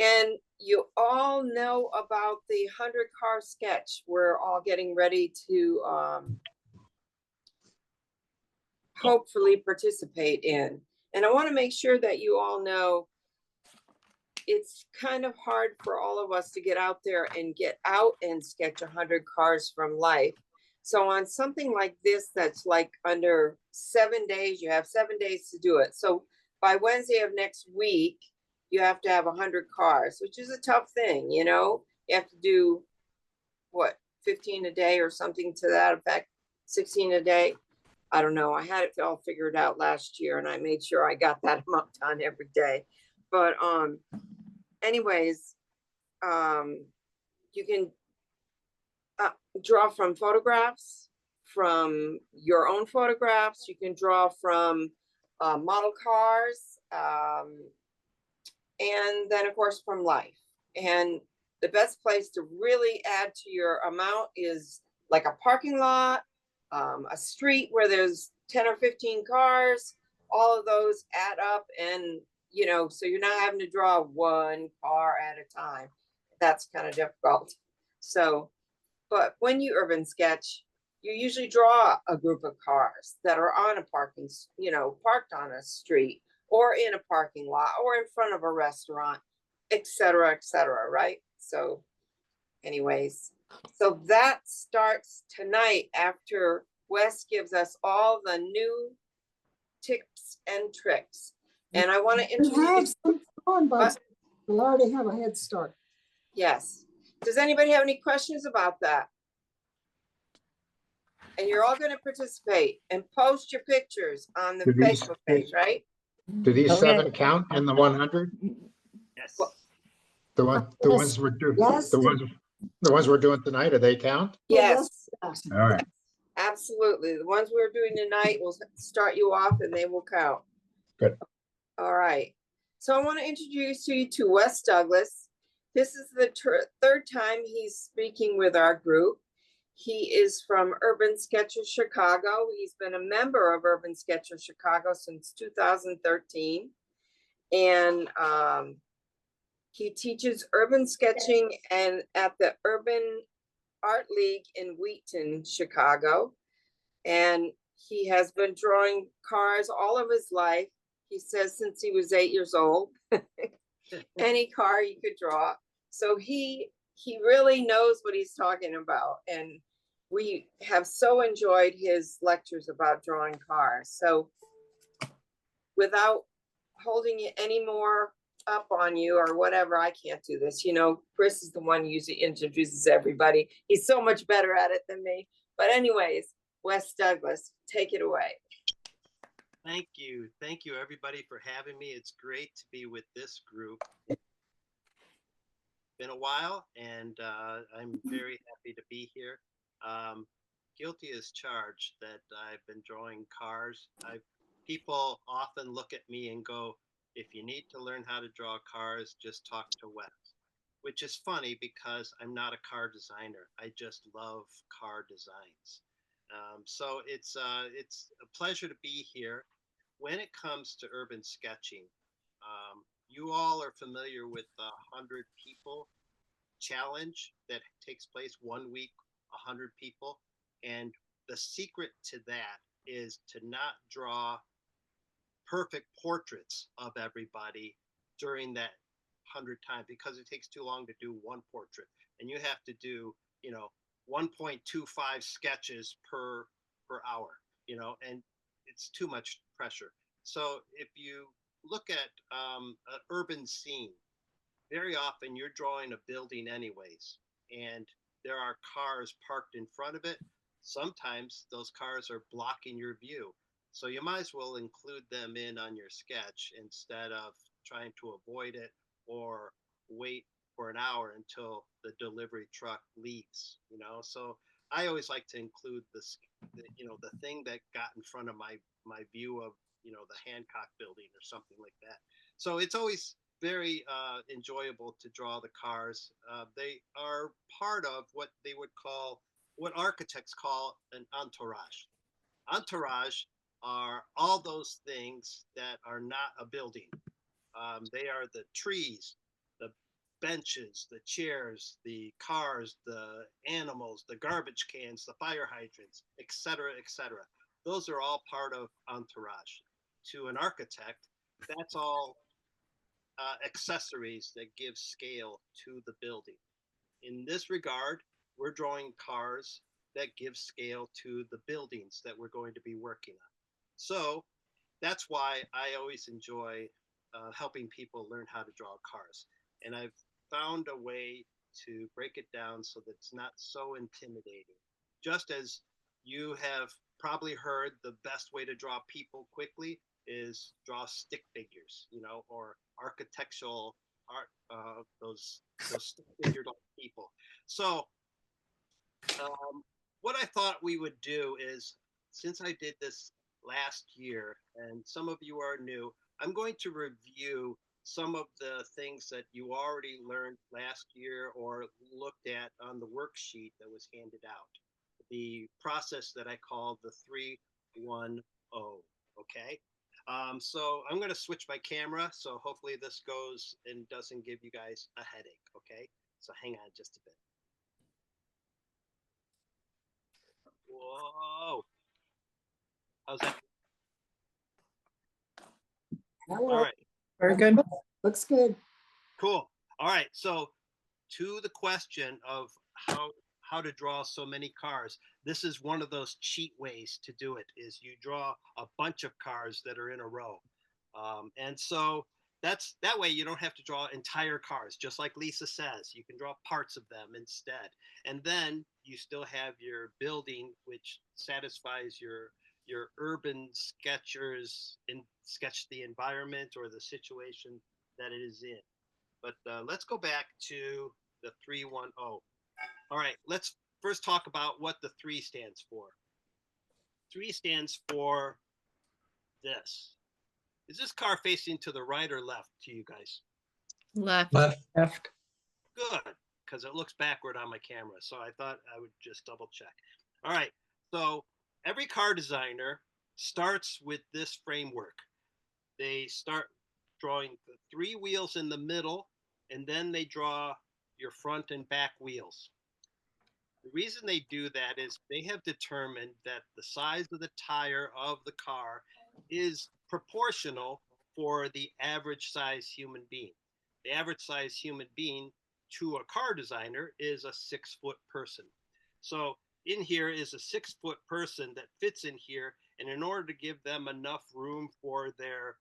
And you all know about the 100-car sketch we're all getting ready to hopefully participate in. And I want to make sure that you all know it's kind of hard for all of us to get out there and sketch 100 cars from life. So on something like this, that's like under 7 days, you have 7 days to do it. So by Wednesday of next week, you have to have 100 cars, which is a tough thing, you know? You have to do, what, 15 a day or something to that effect, 16 a day. I don't know. I had it all figured out last year, and I made sure I got that amount done every day. But anyways, you can draw from photographs, from your own photographs. You can draw from model cars, and then of course from life. And the best place to really add to your amount is like a parking lot, a street where there's 10 or 15 cars. All of those add up, and you know, so you're not having to draw one car at a time. That's kind of difficult. So, but when you urban sketch, you usually draw a group of cars that are on a parking, you know, parked on a street or in a parking lot or in front of a restaurant, et cetera, right? So anyways, so that starts tonight after Wes gives us all the new tips and tricks. And I want to introduce. But we already have a head start. Yes. Does anybody have any questions about that? And you're all going to participate and post your pictures on the Facebook page, right? Do these 7 count in the 100? Yes. Well, The ones we're doing. Yes. The ones we're doing tonight, do they count? Yes. All right. Absolutely. The ones we're doing tonight will start you off and they will count. Good. All right. So I want to introduce you to Wes Douglas. This is the third time he's speaking with our group. He is from Urban Sketchers Chicago. He's been a member of Urban Sketchers Chicago since 2013. And he teaches urban sketching and at the Urban Art League in Wheaton, Chicago. And he has been drawing cars all of his life. He says since he was 8 years old, any car he could draw. So he really knows what he's talking about. And we have so enjoyed his lectures about drawing cars. So without holding it any more up on you or whatever, I can't do this. You know, Chris is the one who usually introduces everybody. He's so much better at it than me. But anyways, Wes Douglas, take it away. Thank you. Thank you, everybody, for having me. It's great to be with this group. Been a while, and I'm very happy to be here. Guilty as charged that I've been drawing cars. People often look at me and go, if you need to learn how to draw cars, just talk to Wes, which is funny because I'm not a car designer. I just love car designs. So it's a pleasure to be here. When it comes to urban sketching, you all are familiar with the 100 people challenge that takes place 1 week, 100 people. And the secret to that is to not draw perfect portraits of everybody during that 100 times, because it takes too long to do one portrait. And you have to do, 1.25 sketches per hour, and it's too much pressure. So if you look at an urban scene, very often you're drawing a building anyways, and there are cars parked in front of it. Sometimes those cars are blocking your view. So you might as well include them in on your sketch instead of trying to avoid it or wait for an hour until the delivery truck leaves, So I always like to include the thing that got in front of my view of, the Hancock building or something like that. So it's always very enjoyable to draw the cars. They are part of what architects call an entourage. Entourage are all those things that are not a building. They are the trees, the benches, the chairs, the cars, the animals, the garbage cans, the fire hydrants, etc., etc. Those are all part of entourage. To an architect, that's all accessories that give scale to the building. In this regard, we're drawing cars that give scale to the buildings that we're going to be working on. So that's why I always enjoy helping people learn how to draw cars. And I've found a way to break it down so that it's not so intimidating. Just as you have probably heard, the best way to draw people quickly is draw stick figures, or architectural art, those stick figured people. So what I thought we would do is, since I did this last year and some of you are new, I'm going to review some of the things that you already learned last year or looked at on the worksheet that was handed out. The process that I call the 3-1-0. Okay. So I'm going to switch my camera. So hopefully this goes and doesn't give you guys a headache. Okay. So hang on just a bit. Whoa. How's that? That All works. right. Very good. Looks good. Cool. All right. So to the question of how to draw so many cars, this is one of those cheat ways to do it, is you draw a bunch of cars that are in a row. And so that way you don't have to draw entire cars, just like Lisa says. You can draw parts of them instead. And then you still have your building, which satisfies your urban sketchers and sketch the environment or the situation that it is in. But let's go back to the 3-1-0. All right, let's first talk about what the 3 stands for. 3 stands for this. Is this car facing to the right or left to you guys? Left. Left. Good, because it looks backward on my camera. So I thought I would just double check. All right, so every car designer starts with this framework. They start drawing the 3 wheels in the middle, and then they draw your front and back wheels. The reason they do that is they have determined that the size of the tire of the car is proportional for the average size human being. The average size human being to a car designer is a 6-foot person. So in here is a 6-foot person that fits in here, and in order to give them enough room for their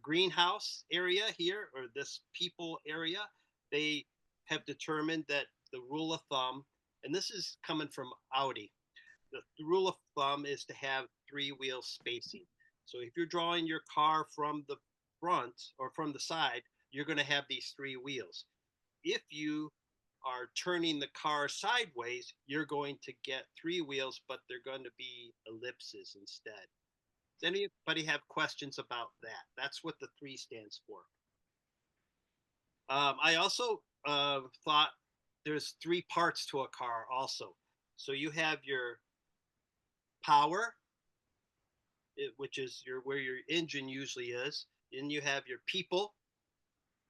greenhouse area here, or this people area, they have determined that the rule of thumb, and this is coming from Audi, the rule of thumb is to have 3 wheel spacing. So if you're drawing your car from the front or from the side, you're going to have these 3 wheels. If you are turning the car sideways, you're going to get 3 wheels, but they're going to be ellipses instead. Does anybody have questions about that? That's what the 3 stands for. I also thought there's 3 parts to a car also. So you have your power, which is where your engine usually is. Then you have your people,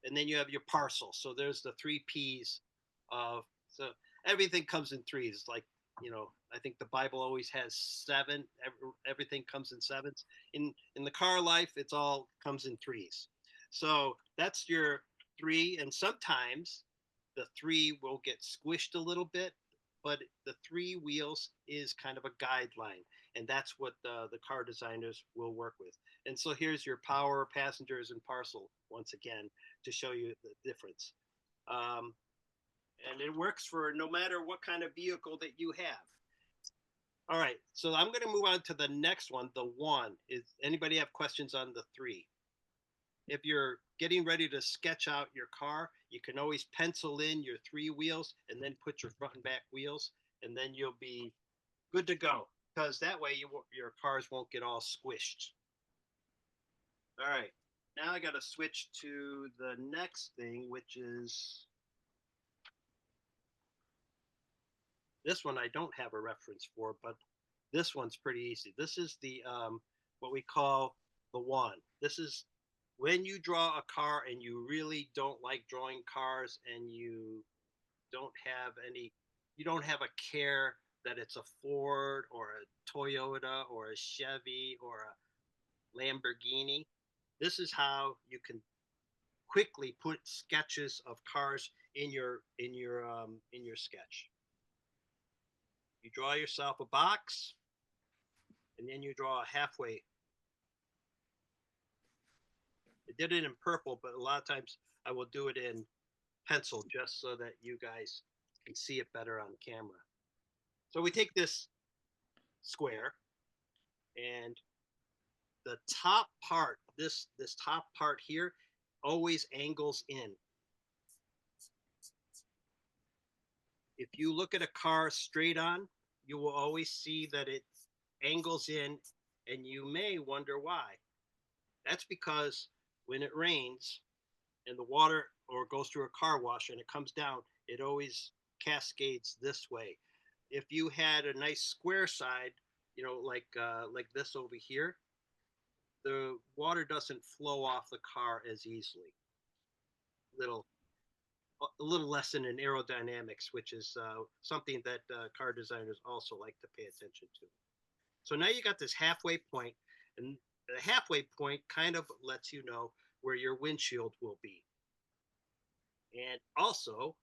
and then you have your parcel. So there's the 3 P's of, so everything comes in threes. Like, I think the Bible always has 7. Everything comes in 7s. In the car life, it's all comes in 3s. So that's your 3, and sometimes the 3 will get squished a little bit, but the 3 wheels is kind of a guideline, and that's what the car designers will work with. And so here's your power, passengers, and parcel once again to show you the difference. And it works for no matter what kind of vehicle that you have. All right, so I'm going to move on to the next one, the 1. Is anybody have questions on the 3? If you're getting ready to sketch out your car, you can always pencil in your 3 wheels and then put your front and back wheels, and then you'll be good to go, because that way your cars won't get all squished. All right, now I got to switch to the next thing, which is this one. I don't have a reference for, but this one's pretty easy. This is the what we call the 1. This is when you draw a car and you really don't like drawing cars and don't have any, you don't have a care that it's a Ford or a Toyota or a Chevy or a Lamborghini, this is how you can quickly put sketches of cars in your sketch. You draw yourself a box, and then you draw a halfway. I did it in purple, but a lot of times I will do it in pencil just so that you guys can see it better on camera. So we take this square, and the top part, this top part here, always angles in. If you look at a car straight on, you will always see that it angles in, and you may wonder why. That's because when it rains and the water or goes through a car wash and it comes down, it always cascades this way. If you had a nice square side, like this over here, the water doesn't flow off the car as easily. A little lesson in aerodynamics, which is something that car designers also like to pay attention to. So now you got this halfway point, and the halfway point kind of lets you know where your windshield will be, and also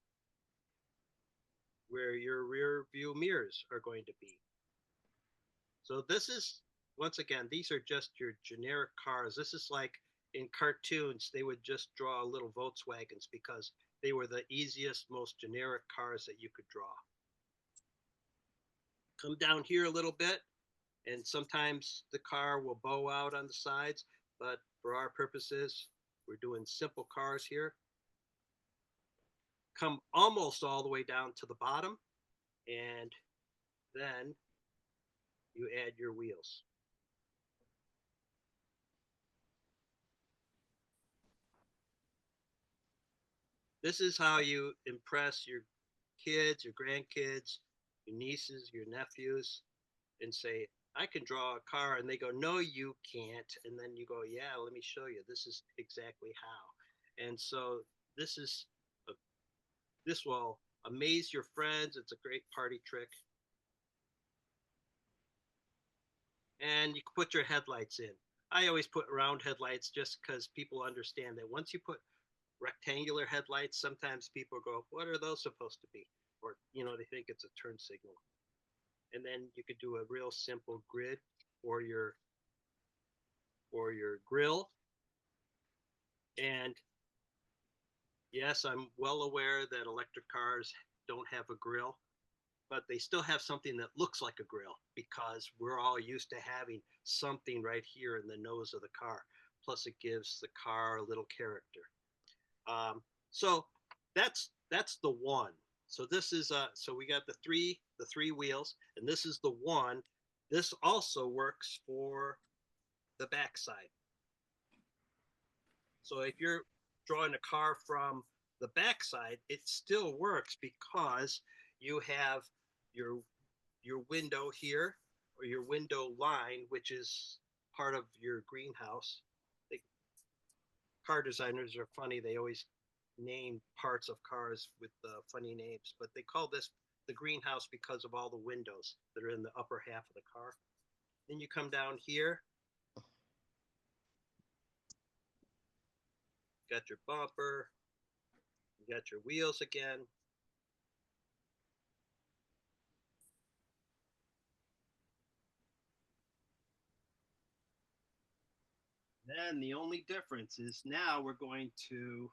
where your rear view mirrors are going to be. So this is, once again, these are just your generic cars. This is like in cartoons, they would just draw little Volkswagens because they were the easiest, most generic cars that you could draw. Come down here a little bit, and sometimes the car will bow out on the sides, but for our purposes, we're doing simple cars here. Come almost all the way down to the bottom, and then you add your wheels. This is how you impress your kids, your grandkids, your nieces, your nephews, and say, I can draw a car. And they go, no, you can't. And then you go, yeah, let me show you. This is exactly how. And so this will amaze your friends. It's a great party trick. And you can put your headlights in. I always put round headlights just because people understand that once you put rectangular headlights, sometimes people go, what are those supposed to be? Or, they think it's a turn signal. And then you could do a real simple grid for your grill. And yes, I'm well aware that electric cars don't have a grill, but they still have something that looks like a grill because we're all used to having something right here in the nose of the car. Plus it gives the car a little character. So that's the one. So this is so we got the three wheels, and this is the one. This also works for the backside. So if you're drawing a car from the backside, it still works because you have your window here, or your window line, which is part of your greenhouse. Car designers are funny. They always name parts of cars with funny names, but they call this the greenhouse because of all the windows that are in the upper half of the car. Then you come down here, got your bumper, you got your wheels again. Then the only difference is now we're going to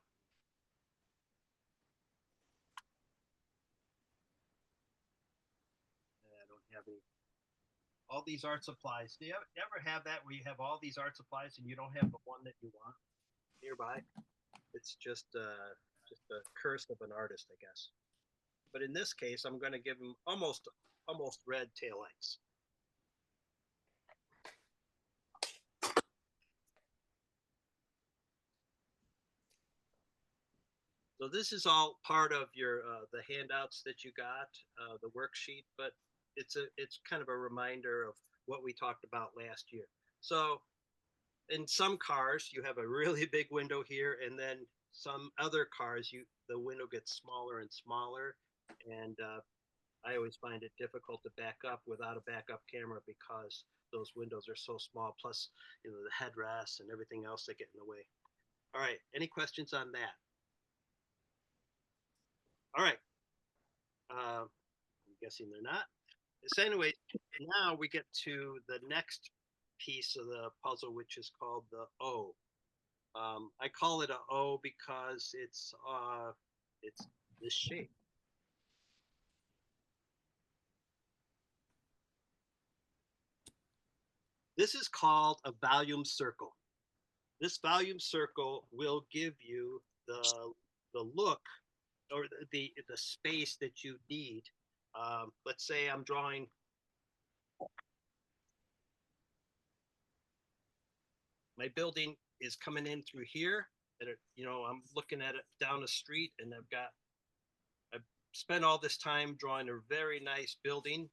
I don't have any. All these art supplies. Do you ever have that where you have all these art supplies and you don't have the one that you want nearby? It's just a curse of an artist, I guess. But in this case, I'm going to give him almost red taillights. So this is all part of your the handouts that you got, the worksheet, but it's kind of a reminder of what we talked about last year. So in some cars, you have a really big window here, and then some other cars, the window gets smaller and smaller. And I always find it difficult to back up without a backup camera because those windows are so small. Plus, the headrests and everything else that get in the way. All right. Any questions on that? All right. I'm guessing they're not. So anyway, now we get to the next piece of the puzzle, which is called the O. I call it a O because it's this shape. This is called a volume circle. This volume circle will give you the look or the space that you need. Let's say I'm drawing. My building is coming in through here, and I'm looking at it down the street, and I've spent all this time drawing a very nice building.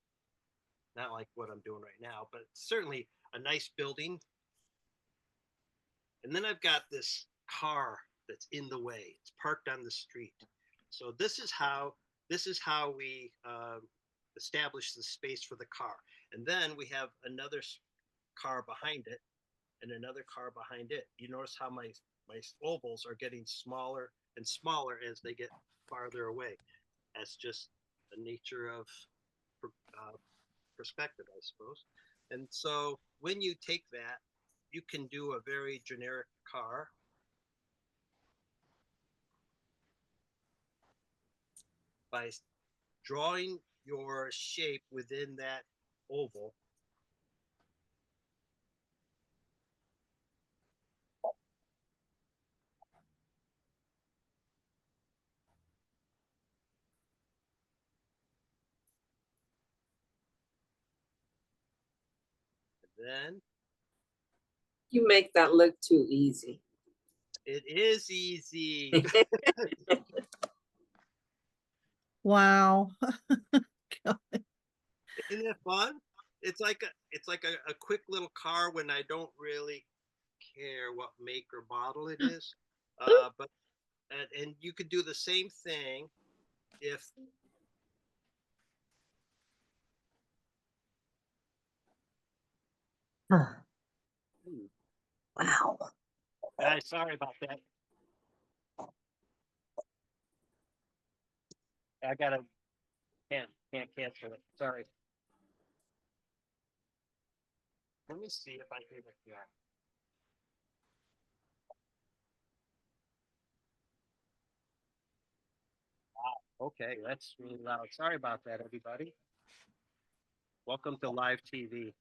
Not like what I'm doing right now, but certainly a nice building. And then I've got this car that's in the way. It's parked on the street. So this is how we establish the space for the car. And then we have another car behind it and another car behind it. You notice how my ovals are getting smaller and smaller as they get farther away. That's just the nature of perspective, I suppose. And so when you take that, you can do a very generic car. By drawing your shape within that oval. And then You make that look too easy. it is easy. Wow. Isn't it fun? It's like a quick little car when I don't really care what make or model it is. But and you could do the same thing if Wow. sorry about that. I can't cancel it. Sorry. Let me see if I can make that. Wow. Okay, that's really loud. Sorry about that, everybody. Welcome to live TV.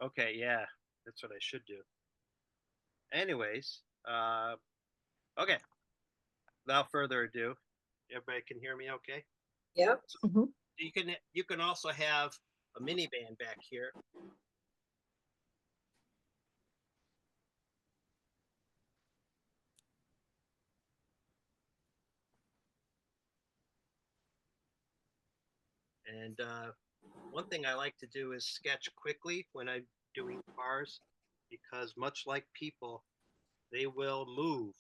Okay, yeah, that's what I should do. Anyways, okay. Without further ado, everybody can hear me okay? Yep. Mhm. You can also have a minivan back here. And one thing I like to do is sketch quickly when I'm doing cars, because much like people, they will move.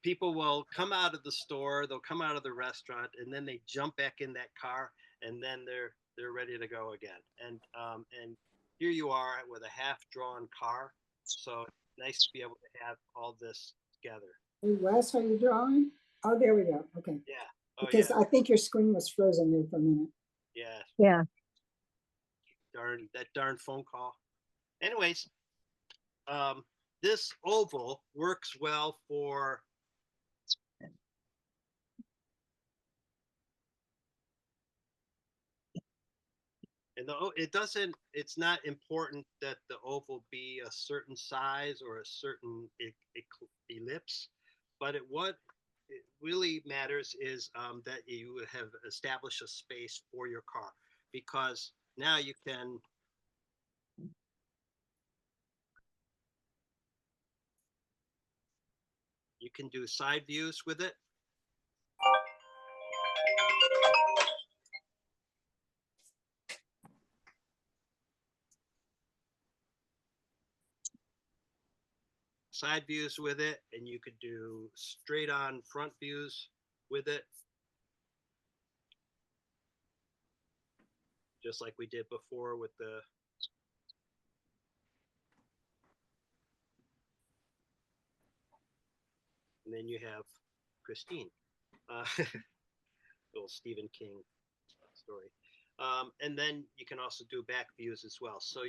People will come out of the store, they'll come out of the restaurant, and then they jump back in that car, and then they're ready to go again. And here you are with a half-drawn car, so it's nice to be able to have all this together. Hey, Wes, are you drawing? Oh, there we go. Okay. Yeah. Oh Because yeah. I think your screen was frozen there for a minute. Yeah. Yeah. That darn phone call. Anyways, this oval works well for and it's not important that the oval be a certain size or a certain ellipse, but what it really matters is that you have established a space for your car, because now you can can do side views with it. Side views with it, and you could do straight on front views with it. Just like we did before with the and then you have Christine, little Stephen King story. And then you can also do back views as well. So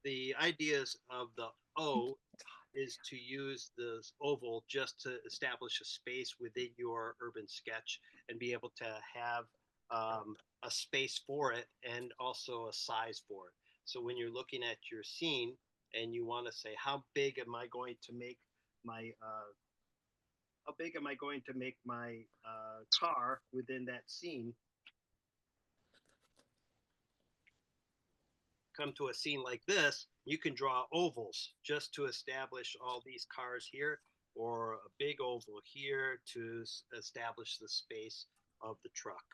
the ideas of the O is to use the oval just to establish a space within your urban sketch and be able to have a space for it and also a size for it. So when you're looking at your scene and you want to say, how big am I going to make my car within that scene? Come to a scene like this, you can draw ovals just to establish all these cars here, or a big oval here to establish the space of the truck.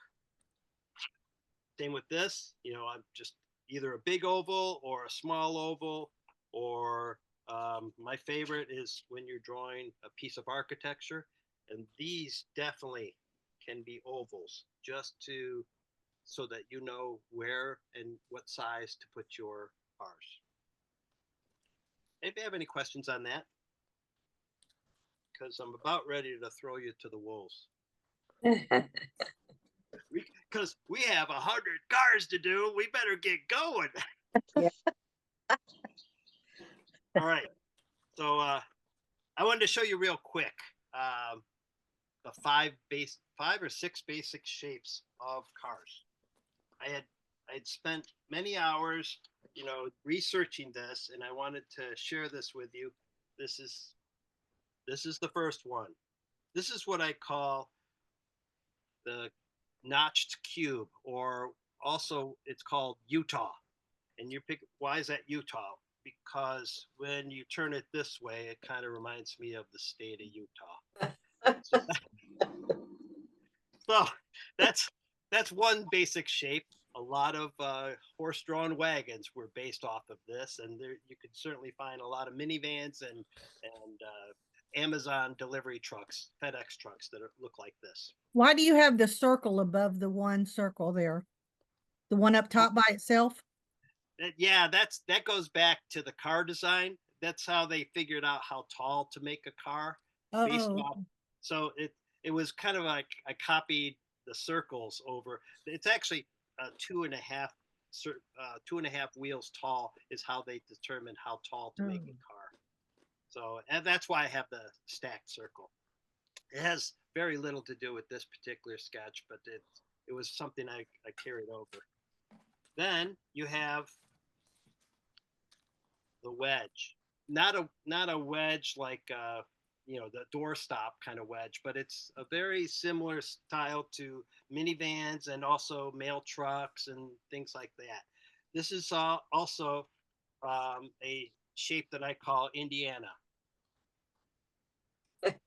Same with this, you know, I'm just either a big oval or a small oval, or my favorite is when you're drawing a piece of architecture, and these definitely can be ovals just to so that you know where and what size to put your cars. If you have any questions on that, because I'm about ready to throw you to the wolves. Because we have 100 cars to do, we better get going. Yeah. All right. So I wanted to show you real quick the five or six basic shapes of cars. I had spent many hours, you know, researching this, and I wanted to share this with you. This is the first one. This is what I call the notched cube, or also it's called Utah. And you pick, why is that Utah? Because when you turn it this way, it kind of reminds me of the state of Utah. So that's one basic shape. A lot of horse-drawn wagons were based off of this, and there you could certainly find a lot of minivans and Amazon delivery trucks, FedEx trucks that look like this. Why do you have the circle above the one circle there? The one up top by itself? Yeah, that goes back to the car design. That's how they figured out how tall to make a car based Oh, off. So it was kind of like I copied the circles over. It's actually 2.5 wheels tall is how they determined how tall to make a car. So and that's why I have the stacked circle. It has very little to do with this particular sketch, but it was something I carried over. Then you have the wedge, not a wedge like you know, the doorstop kind of wedge, but it's a very similar style to minivans and also mail trucks and things like that. This is also a shape that I call Indiana. It's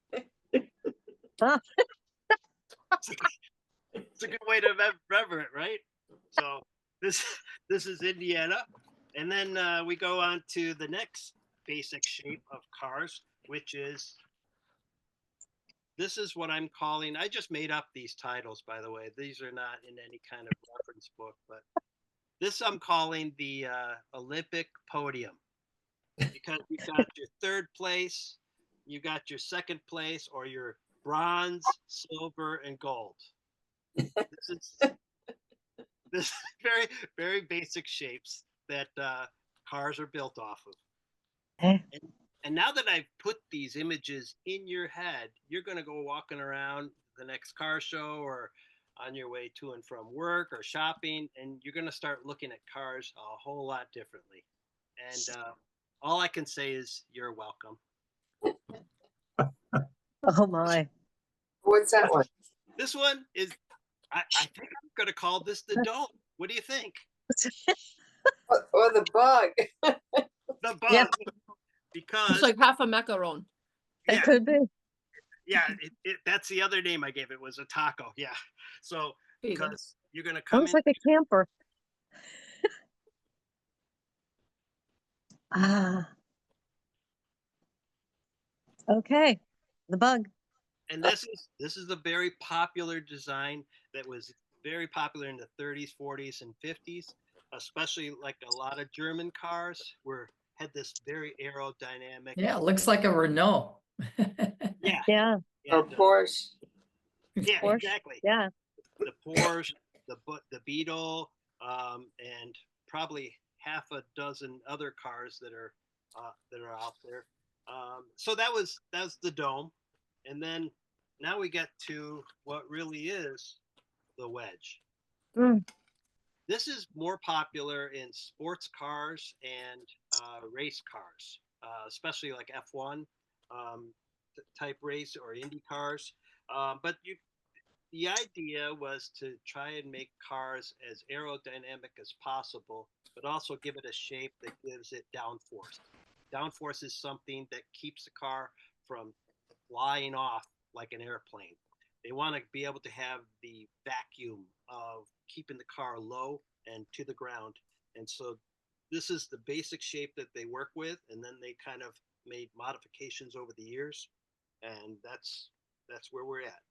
a good way to remember it, right? So this is Indiana, and then we go on to the next basic shape of cars, which is this is what I'm calling. I just made up these titles, by the way. These are not in any kind of reference book, but this I'm calling the Olympic podium, because you've got your third place, you got your second place, or your bronze, silver, and gold. This is very, very basic shapes that cars are built off of. And now that I've put these images in your head, you're going to go walking around the next car show or on your way to and from work or shopping, and you're going to start looking at cars a whole lot differently. And all I can say is you're welcome. Oh my. What's that one? This one is, I think I'm going to call this the dome. What do you think? Or the bug. The bug. Yeah. Because It's like half a macaron. yeah, It could be. Yeah, that's the other name I gave it, was a taco. Yeah. So Beetle. because you're gonna come Looks in. like a camper. Ah. Okay, the bug. And this is a very popular design that was very popular in the 30s, 40s, and 50s, especially like a lot of German cars had this very aerodynamic. Yeah, it looks like a Renault. Yeah. Yeah, Or And, Porsche. yeah, Porsche. exactly. Yeah. The Porsche, the Beetle, and probably half a dozen other cars that are out there. So that's the dome, and then now we get to what really is the wedge. Mm. This is more popular in sports cars and race cars, especially like F1 type race or Indy cars. But the idea was to try and make cars as aerodynamic as possible, but also give it a shape that gives it downforce. Downforce is something that keeps the car from flying off like an airplane. They want to be able to have the vacuum of keeping the car low and to the ground. And so this is the basic shape that they work with, and then they kind of made modifications over the years, and that's where we're at.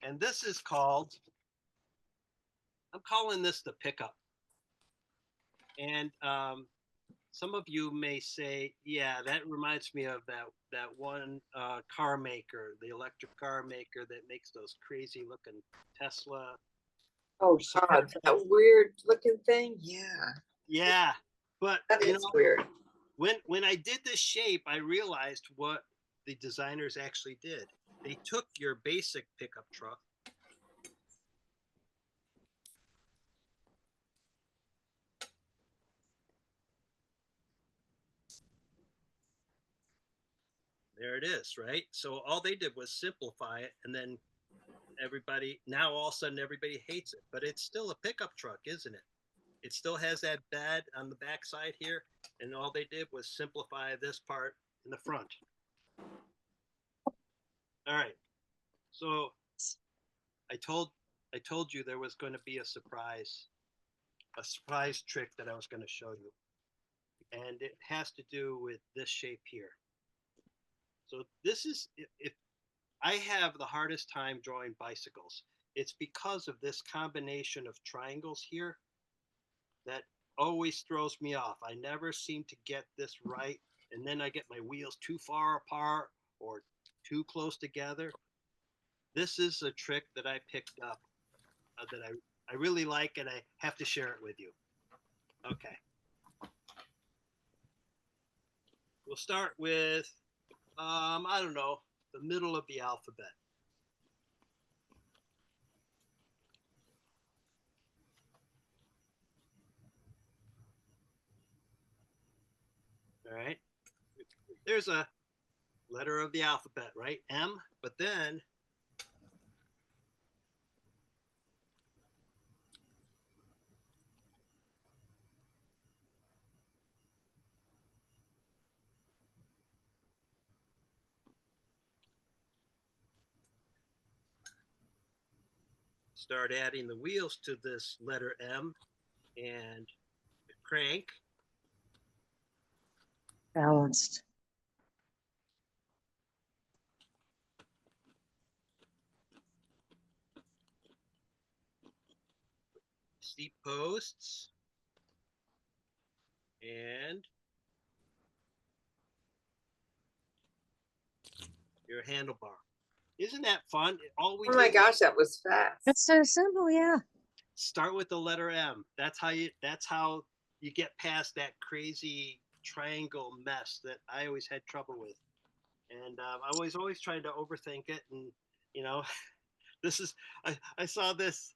And this is called, I'm calling this the pickup. And some of you may say, yeah, that reminds me of that one car maker, the electric car maker that makes those crazy looking Tesla. Oh God, that weird looking thing. Yeah, Yeah, but that is weird. when I did this shape, I realized what the designers actually did. They took your basic pickup truck. There it is, right? So all they did was simplify it, and then now all of a sudden everybody hates it, but it's still a pickup truck, isn't it? It still has that bed on the back side here, and all they did was simplify this part in the front. All right. So I told you there was going to be a surprise trick that I was going to show you. And it has to do with this shape here. So this is, if I have the hardest time drawing bicycles, it's because of this combination of triangles here that always throws me off. I never seem to get this right. And then I get my wheels too far apart or too close together. This is a trick that I picked up that I really like, and I have to share it with you. Okay. We'll start with, I don't know, the middle of the alphabet. All right. There's a letter of the alphabet, right? M, but then start adding the wheels to this letter M and crank. Balanced. Steep posts and your handlebar. Isn't that fun? All we Oh my did was gosh, that was fast. That's so simple, yeah. start with the letter M. That's how you get past that crazy triangle mess that I always had trouble with. And I was always trying to overthink it. And, you know, this is, I saw this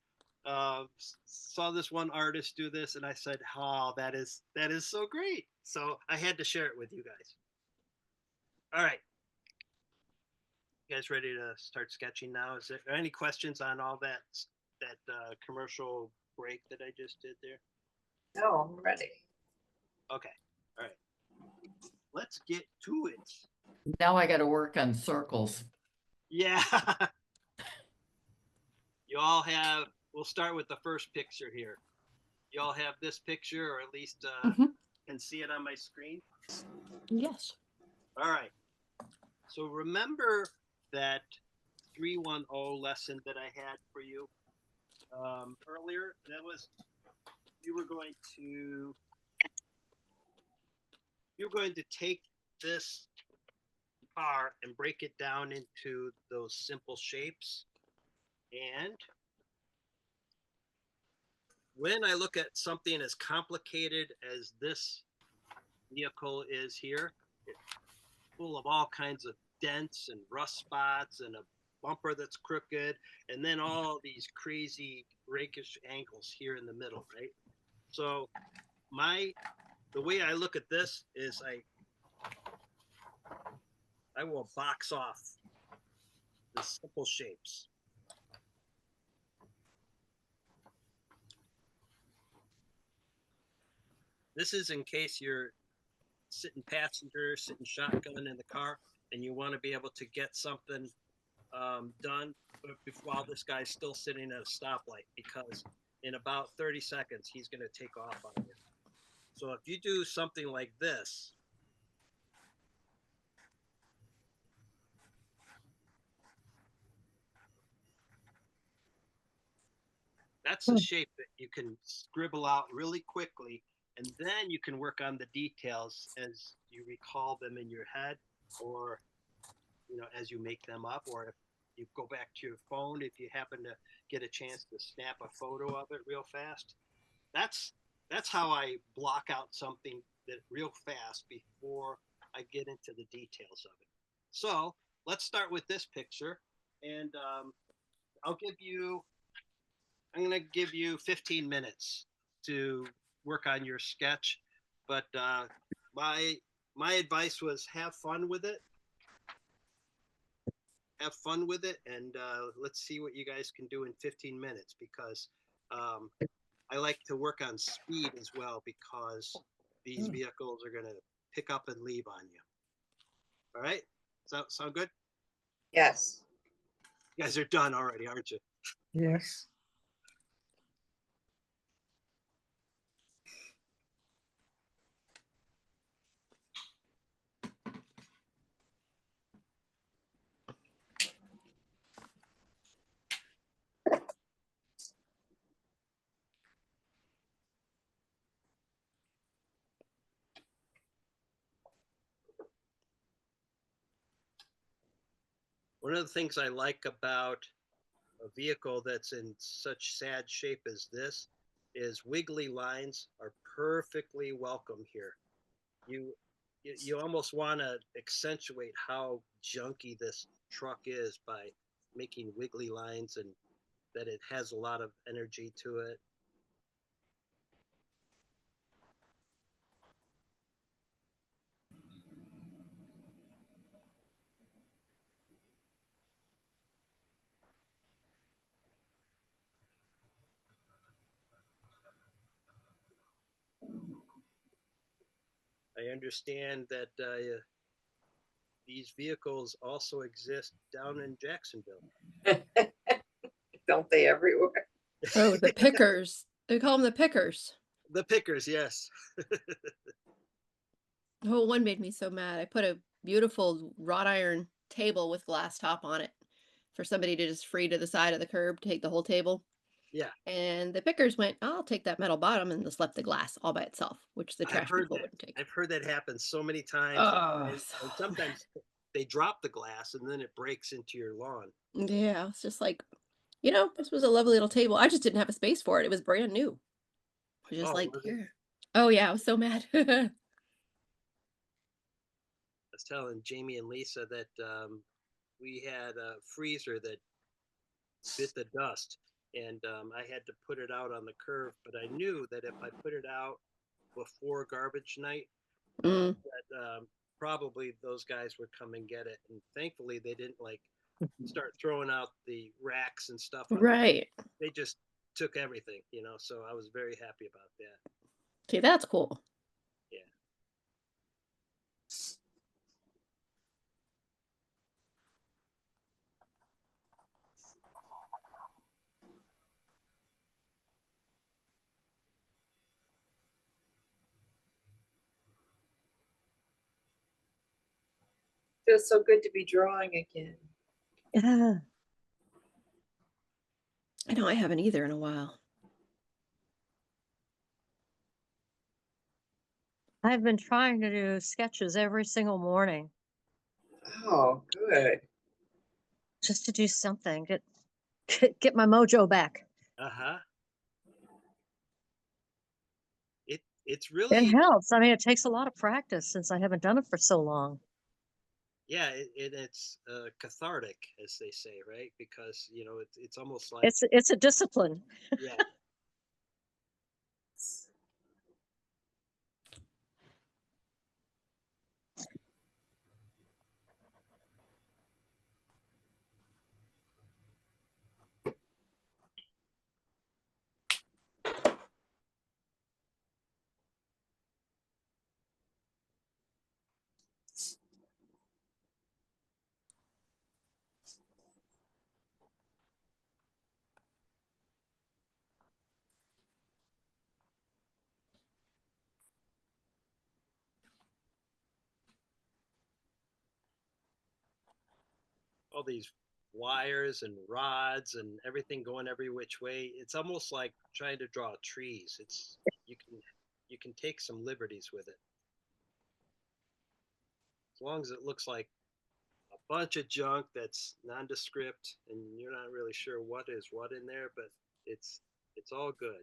one artist do this, and I said, oh, that is so great. So I had to share it with you guys. All right. You guys ready to start sketching now? Is there any questions on all that commercial break that I just did there? No, I'm ready. Okay. All right. Let's get to it. Now I gotta work on circles. Yeah. You all have, we'll start with the first picture here. You all have this picture, or at least Mhm. can see it on my screen. Yes. All right. So remember that 310 lesson that I had for you earlier? That was, you were going to take this car and break it down into those simple shapes. And when I look at something as complicated as this vehicle is here, it's full of all kinds of dents and rust spots and a bumper that's crooked, and then all these crazy rakish angles here in the middle, right? So the way I look at this is I will box off the simple shapes. This is in case you're sitting passenger, sitting shotgun in the car, and you want to be able to get something done while this guy's still sitting at a stoplight, because in about 30 seconds, he's going to take off on you. So if you do something like this, that's the shape that you can scribble out really quickly, and then you can work on the details as you recall them in your head, or as you make them up, or if you go back to your phone, if you happen to get a chance to snap a photo of it real fast. That's how I block out something that real fast before I get into the details of it. So let's start with this picture, and I'm going to give you 15 minutes to work on your sketch, but my advice was have fun with it. Have fun with it, and let's see what you guys can do in 15 minutes, because I like to work on speed as well, because these vehicles are going to pick up and leave on you. All right? Does that sound good? Yes. You guys are done already, aren't you? Yes. One of the things I like about a vehicle that's in such sad shape as this is wiggly lines are perfectly welcome here. You almost want to accentuate how junky this truck is by making wiggly lines, and that it has a lot of energy to it. I understand that these vehicles also exist down in Jacksonville. Don't they everywhere? Oh, the pickers. They call them the pickers. The pickers, yes. Oh, one made me so mad. I put a beautiful wrought iron table with glass top on it for somebody to just free to the side of the curb, take the whole table. Yeah. And the pickers went, I'll take that metal bottom, and just left the glass all by itself, which the trash people wouldn't take. I've heard that happen so many times. Oh, and sometimes they drop the glass and then it breaks into your lawn. yeah, it's just like, this was a lovely little table. I just didn't have a space for it. It was brand new. I was just like, was it? here. Oh yeah, I was so mad. I was telling Jamie and Lisa that we had a freezer that bit the dust, and I had to put it out on the curb, but I knew that if I put it out before garbage night, that probably those guys would come and get it. And thankfully they didn't start throwing out the racks and stuff. Right. They just took everything, so I was very happy about that. Okay, that's cool. Yeah. Feels so good to be drawing again. Yeah. I know I haven't either in a while. I've been trying to do sketches every single morning Oh, good. just to do something, get my mojo back. Uh-huh. It's It really, helps. I mean, it takes a lot of practice since I haven't done it for so long. yeah, it's cathartic, as they say, right? Because, you know, it's almost like, It's a discipline. yeah. All these wires and rods and everything going every which way. It's almost like trying to draw trees. It's you can take some liberties with it. As long as it looks like a bunch of junk that's nondescript and you're not really sure what is what in there, but it's all good.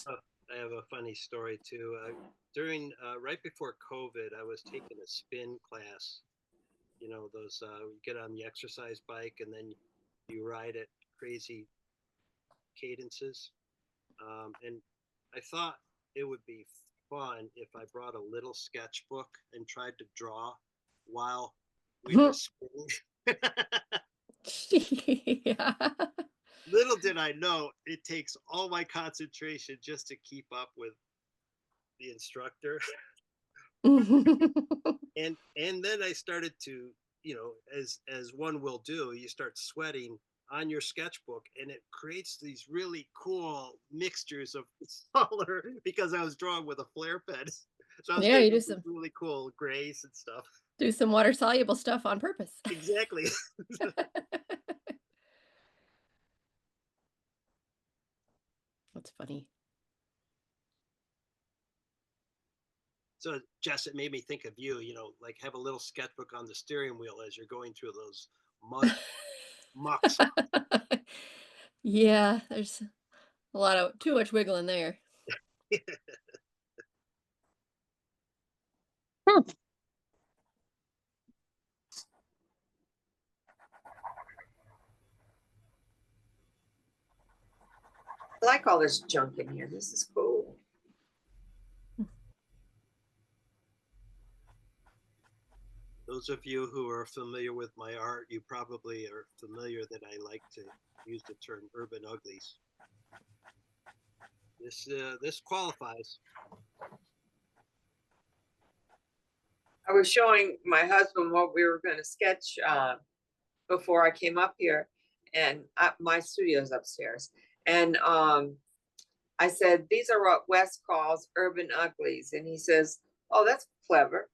I have a funny story too. During right before COVID, I was taking a spin class. You know, those you get on the exercise bike and then you ride at crazy cadences. And I thought it would be fun if I brought a little sketchbook and tried to draw while we were spinning. Yeah. Little did I know it takes all my concentration just to keep up with the instructor. And then I started to, you know, as one will do, you start sweating on your sketchbook and it creates these really cool mixtures of color because I was drawing with a flare pen. So I was Yeah, you getting do these really cool grays and stuff. do some water soluble stuff on purpose. Exactly. That's funny. So Jess, it made me think of you, you know, like have a little sketchbook on the steering wheel as you're going through those mud mucks. Yeah, there's a lot of too much wiggling there. Hmm. I like all this junk in here. This is cool. Those of you who are familiar with my art, you probably are familiar that I like to use the term urban uglies. This qualifies. I was showing my husband what we were going to sketch before I came up here, and my studio's upstairs. And I said, these are what Wes calls urban uglies. And he says, oh, that's clever.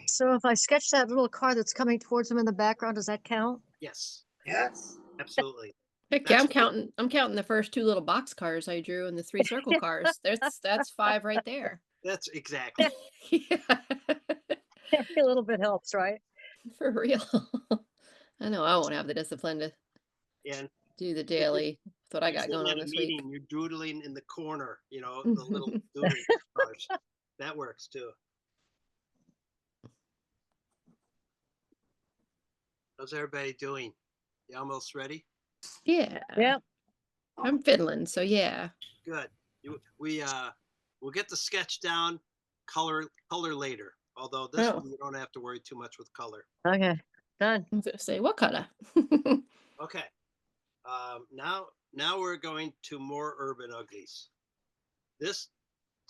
So if I sketch that little car that's coming towards him in the background, does that count? Yes, Yes. absolutely. Heck yeah, That's I'm counting the first two little box cars I drew and the three circle cars. That's 5 right there. That's exactly. Yeah. Every little bit helps, right? For real. I know I won't have the discipline to And do the daily. That's what I you're got sitting going on at a this week. meeting, you're doodling in the corner, you know, the little doodling cars. That works too. How's everybody doing? You almost ready? Yeah. Yep. I'm Finland, so yeah. Good. We'll get the sketch down, color later. Although this Oh. one you don't have to worry too much with color. Okay. Done. I'm gonna say what color? Okay. Now we're going to more urban uglies. This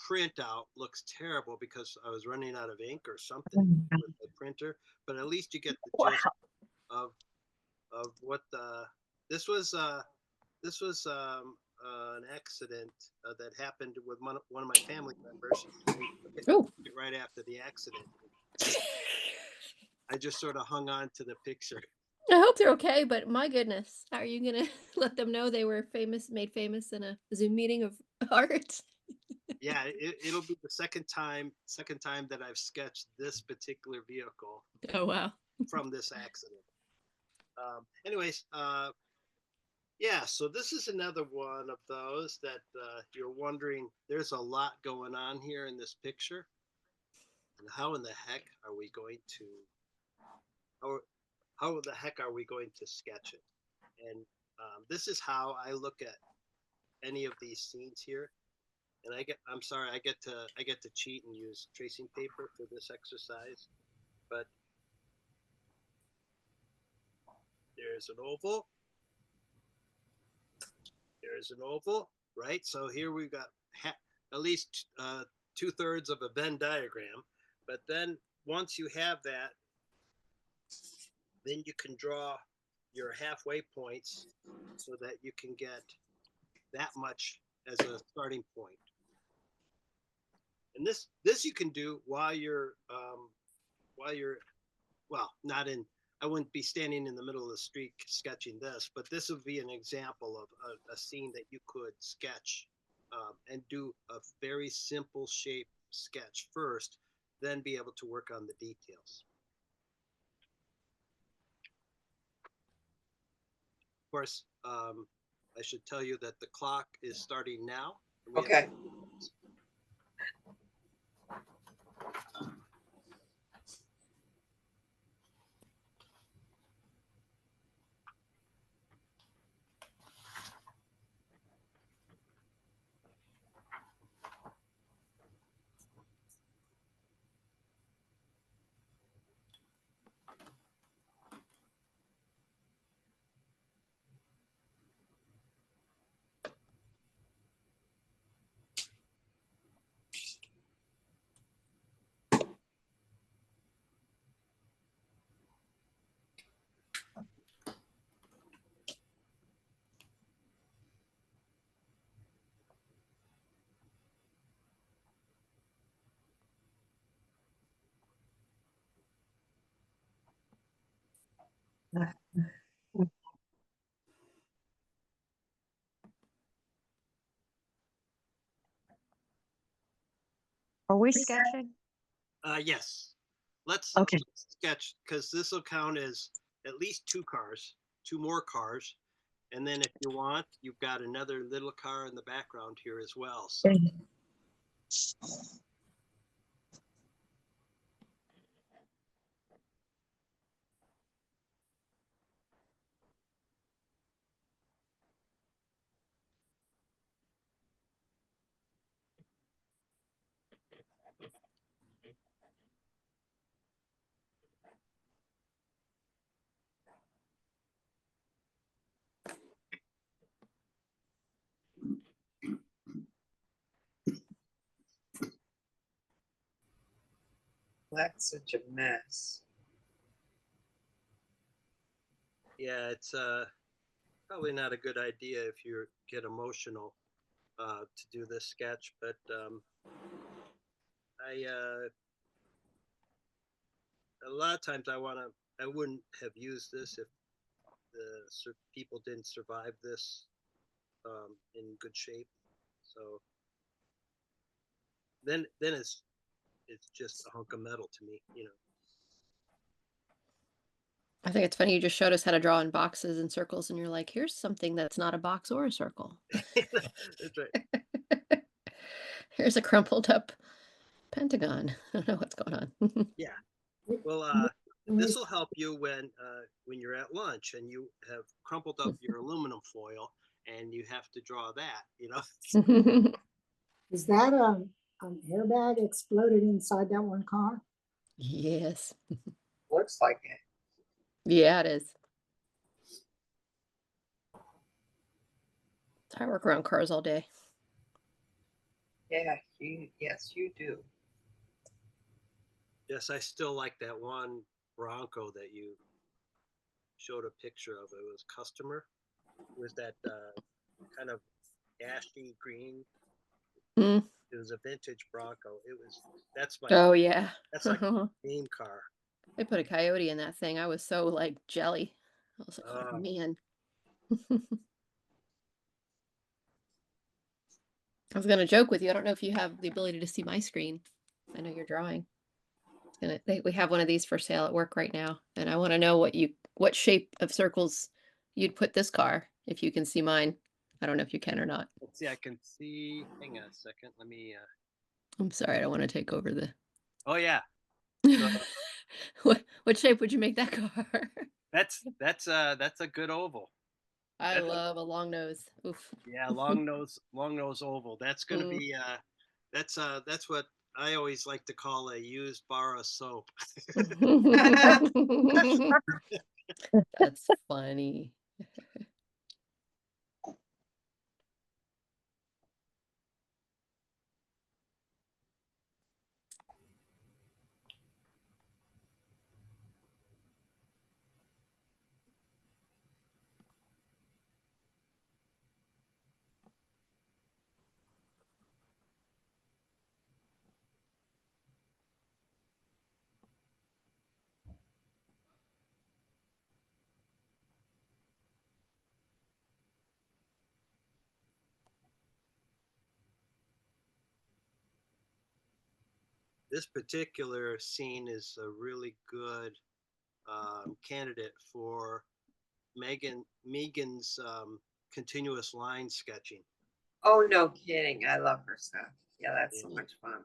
printout looks terrible because I was running out of ink or something with the printer, but at least you get the Wow. gist of what this was. This was an accident that happened with one of my family members. Oh. Right after the accident, I just sort of hung on to the picture. I hope they're okay, but my goodness, how are you gonna let them know they were made famous in a Zoom meeting of art? Yeah, it'll be the second time that I've sketched this particular vehicle Oh wow. from this accident. Anyways, yeah, so this is another one of those that you're wondering, there's a lot going on here in this picture. And how in the heck are we going to, how the heck are we going to sketch it? And this is how I look at any of these scenes here. And I get to cheat and use tracing paper for this exercise. But there's an oval. There's an oval, right? So here we've got at least 2/3 of a Venn diagram. But then once you have that, then you can draw your halfway points so that you can get that much as a starting point. And this you can do while you're well, not in, I wouldn't be standing in the middle of the street sketching this, but this would be an example of a scene that you could sketch and do a very simple shape sketch first, then be able to work on the details. Of course, I should tell you that the clock is starting now. Okay. Are we sketching? Yes. Let's Okay. sketch, because this will count as at least two more cars. And then if you want, you've got another little car in the background here as well. So That's such a mess. yeah, it's probably not a good idea if you get emotional to do this sketch, but a lot of times I wouldn't have used this if the people didn't survive this in good shape. So then it's just a hunk of metal to me, you know. I think it's funny you just showed us how to draw in boxes and circles, and you're like, here's something that's not a box or a circle. That's right. Here's a crumpled up pentagon. I don't know what's going on. Yeah. Well, And we- This will help you when you're at lunch and you have crumpled up your aluminum foil and you have to draw that, you know? Is that an airbag exploded inside that one car? Yes. Looks like it. Yeah, it is. I work around cars all day. Yeah, yes, you do. Yes, I still like that one Bronco that you showed a picture of. It was customer. It was that kind of ashy green. Mm. It was a vintage Bronco. That's my Oh yeah. that's like a game car. They put a coyote in that thing. I was so like jelly. I was like, oh Oh. man. I was gonna joke with you. I don't know if you have the ability to see my screen. I know you're drawing. We have one of these for sale at work right now, and I want to know what shape of circles you'd put this car if you can see mine. I don't know if you can or not. Let's see, I can see. Hang on a second. Let me. I'm sorry, I don't want to take over the. Oh yeah, What shape would you make that car? that's a good oval. I That's- love a long nose. Oof. Yeah, long nose oval. That's gonna Mm. be that's what I always like to call a used bar of soap. That's funny. This particular scene is a really good candidate for Megan's continuous line sketching. Oh, no kidding. I love her stuff. Yeah, that's so Yeah. much fun.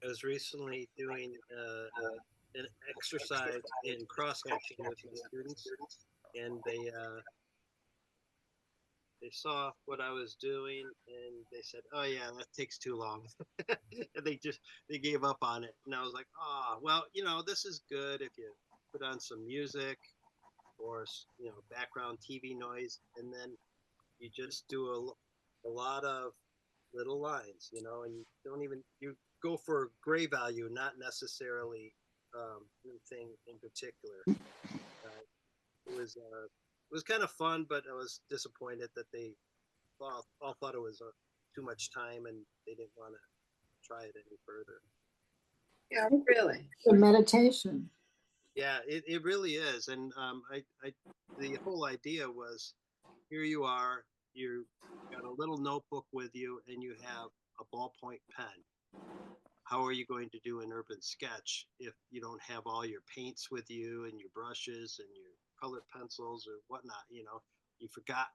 I was recently doing an exercise in cross hatching with my students, and they saw what I was doing, and they said, "Oh yeah, that takes too long," and they gave up on it. And I was like, "Oh well, this is good if you put on some music or background TV noise, and then you just do a lot of little lines, and you go for gray value, not necessarily anything in particular. It was kind of fun, but I was disappointed that they all thought it was too much time and they didn't want to try it any further. Yeah, really. The meditation. Yeah, it really is, and the whole idea was, here you are, you got a little notebook with you, and you have a ballpoint pen. How are you going to do an urban sketch if you don't have all your paints with you and your brushes and your colored pencils or whatnot? You forgot,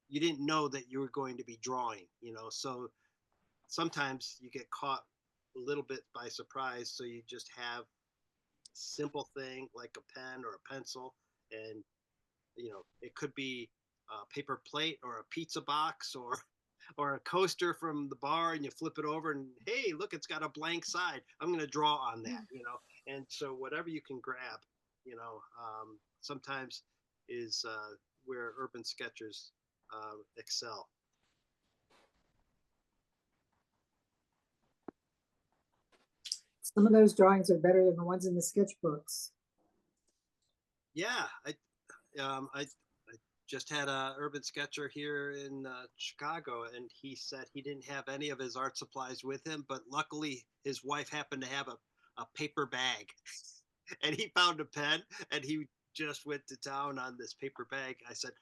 you didn't know that you were going to be drawing, so sometimes you get caught a little bit by surprise. So you just have simple thing like a pen or a pencil, and it could be a paper plate or a pizza box or a coaster from the bar, and you flip it over and, hey, look, it's got a blank side. I'm going to draw on that, and so whatever you can grab, sometimes is where urban sketchers excel. Some of those drawings are better than the ones in the sketchbooks. Yeah, I just had a urban sketcher here in Chicago, and he said he didn't have any of his art supplies with him, but luckily his wife happened to have a paper bag, and he found a pen, and he just went to town on this paper bag. I said,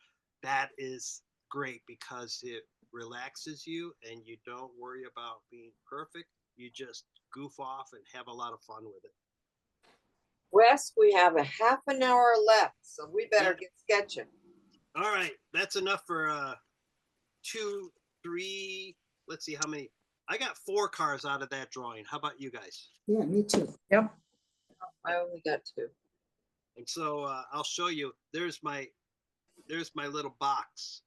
that is great because it relaxes you, and you don't worry about being perfect. You just goof off and have a lot of fun with it. Wes, we have a half an hour left, so we better Yep. get sketching. All right, that's enough for 2, 3. Let's see how many. I got 4 cars out of that drawing. How about you guys? Yeah, me too. Yep. I only got 2. And so I'll show you. There's my little box,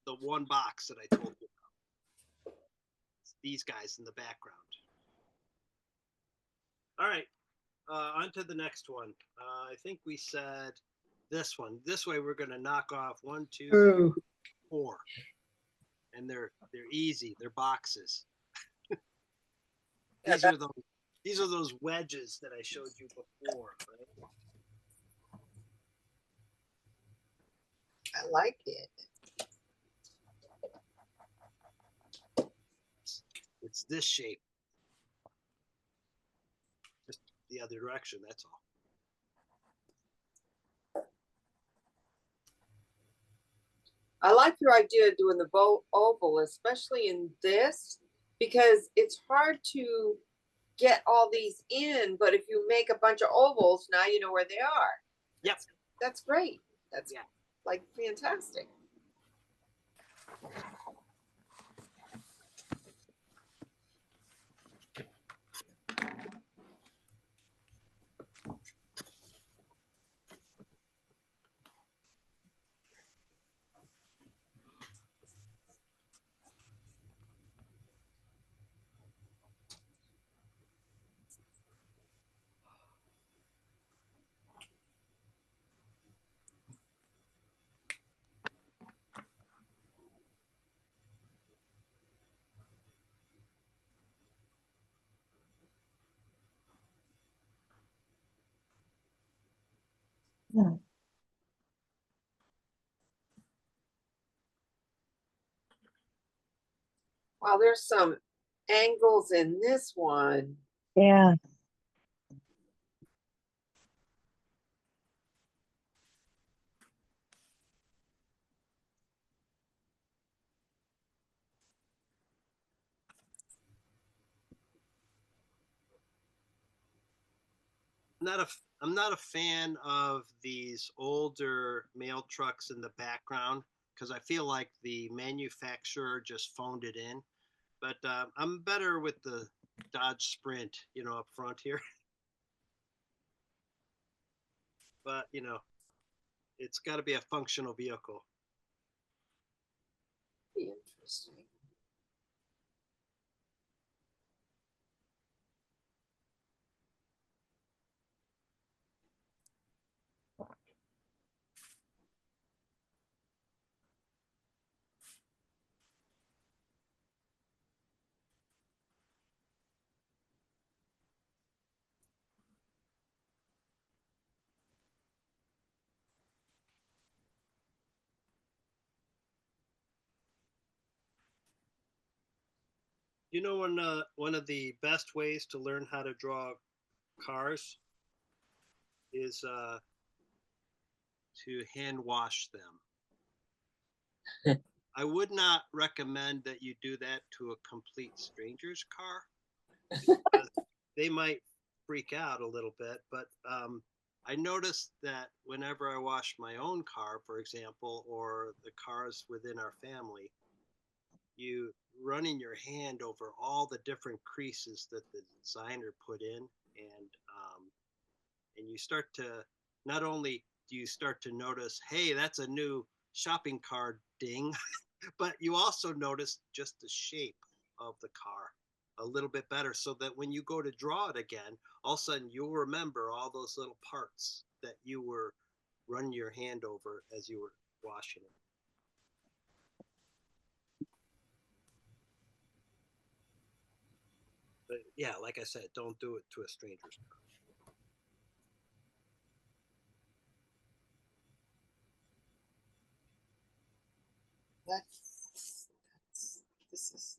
the one box that I told you about. It's these guys in the background. All right, on to the next one. I think we said this one. This way we're going to knock off 1, 2, 3, 4, and they're easy. They're boxes. These are those wedges that I showed you before, right? I like it. It's this shape. Just the other direction, that's all. I like your idea of doing the oval, especially in this, because it's hard to get all these in, but if you make a bunch of ovals, now you know where they are. Yep. That's great. That's Yeah. like fantastic. Yeah. Wow, there's some angles in this one. Yeah. I'm not a fan of these older mail trucks in the background because I feel like the manufacturer just phoned it in. But I'm better with the Dodge Sprint, up front here. But, it's got to be a functional vehicle. Be interesting. One of the best ways to learn how to draw cars is to hand wash them. I would not recommend that you do that to a complete stranger's car. Because they might freak out a little bit, but I noticed that whenever I wash my own car, for example, or the cars within our family, you running your hand over all the different creases that the designer put in, and you start to, not only do you start to notice, hey, that's a new shopping cart ding, but you also notice just the shape of the car a little bit better, so that when you go to draw it again, all of a sudden you'll remember all those little parts that you were running your hand over as you were washing it. But yeah, like I said, don't do it to a stranger's car. This is.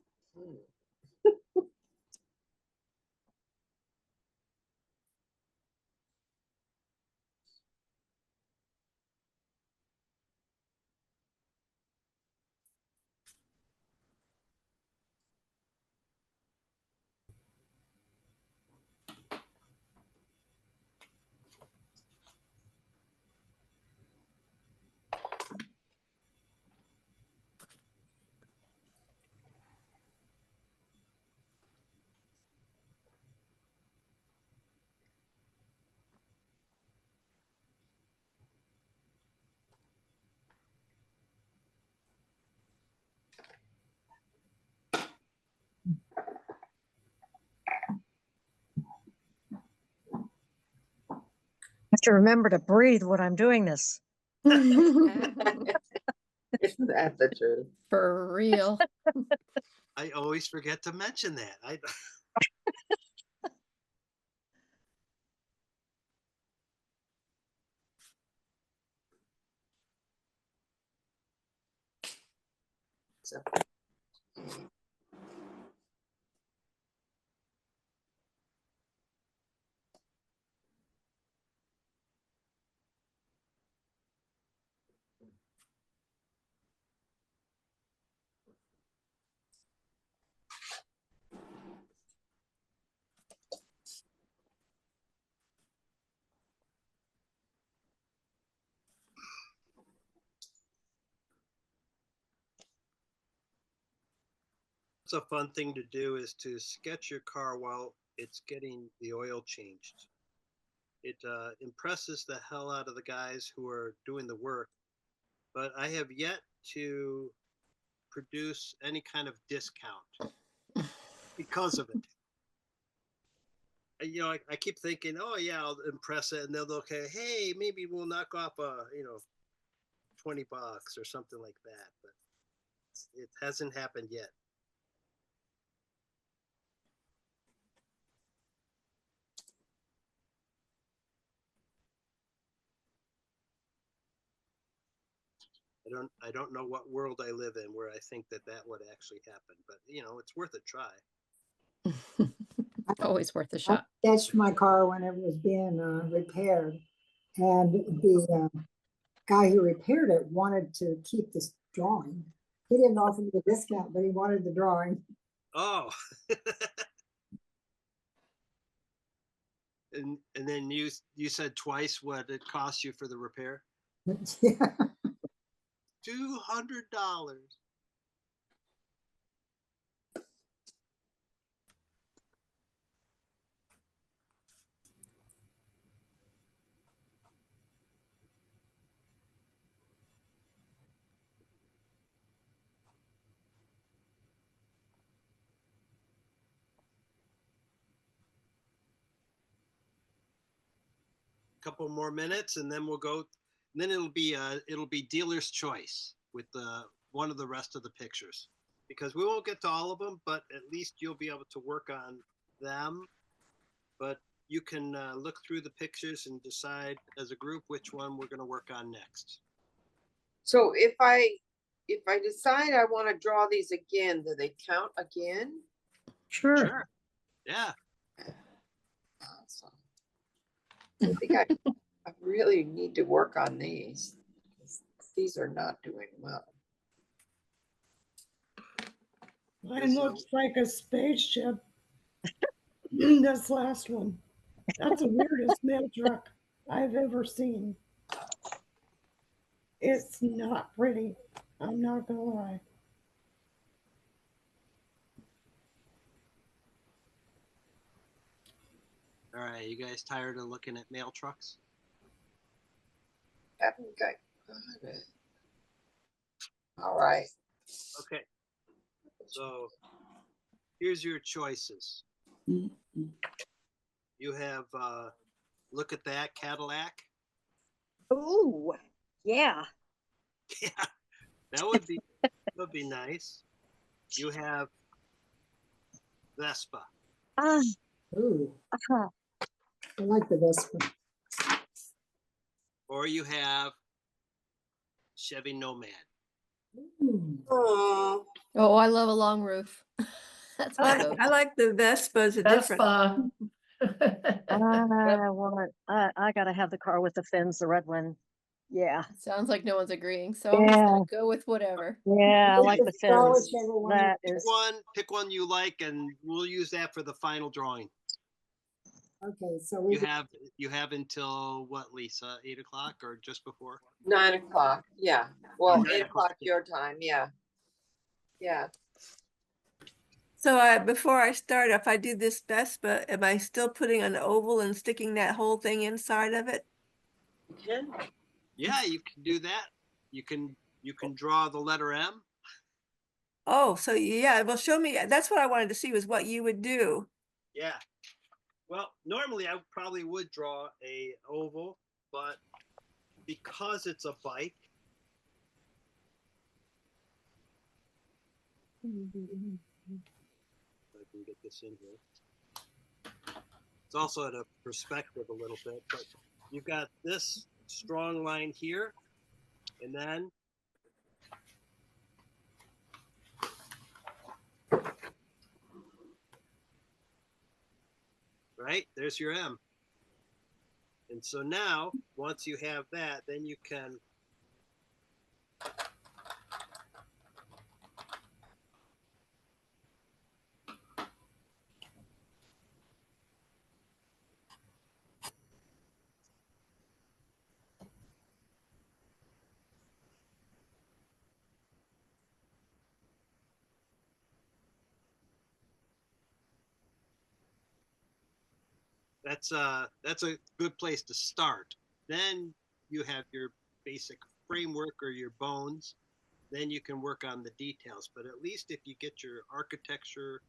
have to remember to breathe when I'm doing this. Isn't that the truth? For real. I always forget to mention that. So, It's a fun thing to do is to sketch your car while it's getting the oil changed. It impresses the hell out of the guys who are doing the work, but I have yet to produce any kind of discount because of it. I keep thinking, oh yeah, I'll impress it, and they'll okay, hey, maybe we'll knock off $20 or something like that, but it hasn't happened yet. I don't know what world I live in where I think that would actually happen, but it's worth a try. Always worth a I shot. sketched my car when it was being repaired, and the guy who repaired it wanted to keep this drawing. He didn't offer me a discount, but he wanted the drawing. Oh. and then you said twice what it cost you for the repair? Yeah. $200. couple more minutes, and then we'll go. And then it'll be dealer's choice with one of the rest of the pictures, because we won't get to all of them, but at least you'll be able to work on them. But you can look through the pictures and decide as a group which one we're going to work on next. So if I decide I want to draw these again, do they count again? Sure. Yeah. Awesome. I think I really need to work on these. These are not doing well. Mine looks like a spaceship. This last one. That's the weirdest mail truck I've ever seen. It's not pretty. I'm not gonna lie. All right, you guys tired of looking at mail trucks? I think I got it. All right. Okay. So here's your choices. You have look at that Cadillac. Ooh, yeah. Yeah, that would be nice. You have Vespa. Ooh, Uh-huh. I like the Vespa. Or you have Chevy Nomad. Ooh. Oh, Oh, I love a long roof. That's my vote. I like the Vespas, a different. Vespa. I gotta have the car with the fins, the red one. Yeah. Sounds like no one's agreeing, so I'm just gonna go with whatever. Yeah, I like the Draw fins. whichever one That you- is Pick one you like, and we'll use that for the final drawing. Okay, so we You have until what, Lisa? 8 o'clock or just before? 9 o'clock. Yeah. Well, 9 8 o'clock. o'clock your time. Yeah. Yeah. So before I start, if I do this Vespa, am I still putting an oval and sticking that whole thing inside of it? You can. Yeah, you can do that. You can draw the letter M. Oh, so yeah, well, show me. That's what I wanted to see was what you would do. Yeah. Well, normally I probably would draw a oval, but because it's a bike, if I can get this in here. It's also at a perspective a little bit, but you've got this strong line here, and then right, there's your M. And so now, once you have that, then you can that's a good place to start. Then you have your basic framework or your bones. Then you can work on the details. But at least if you get your architecture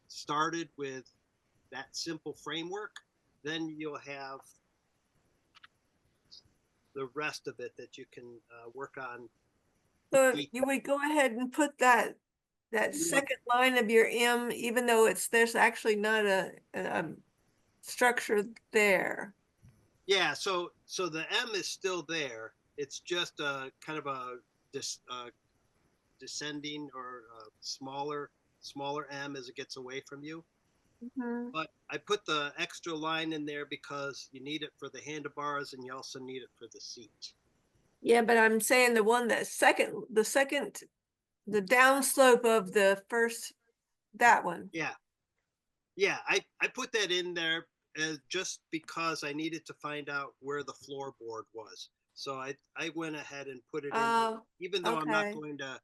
started with that simple framework, then you'll have the rest of it that you can work on. So you would go ahead and put that second line of your M, even though there's actually not a structure there. Yeah, so the M is still there. It's just a kind of a descending or smaller M as it gets away from you. Mhm. But I put the extra line in there because you need it for the handlebars and you also need it for the seat. Yeah, but I'm saying the downslope of the first, that one. Yeah, I put that in there just because I needed to find out where the floorboard was. So I went ahead and put it in there, even though I'm not okay. going to,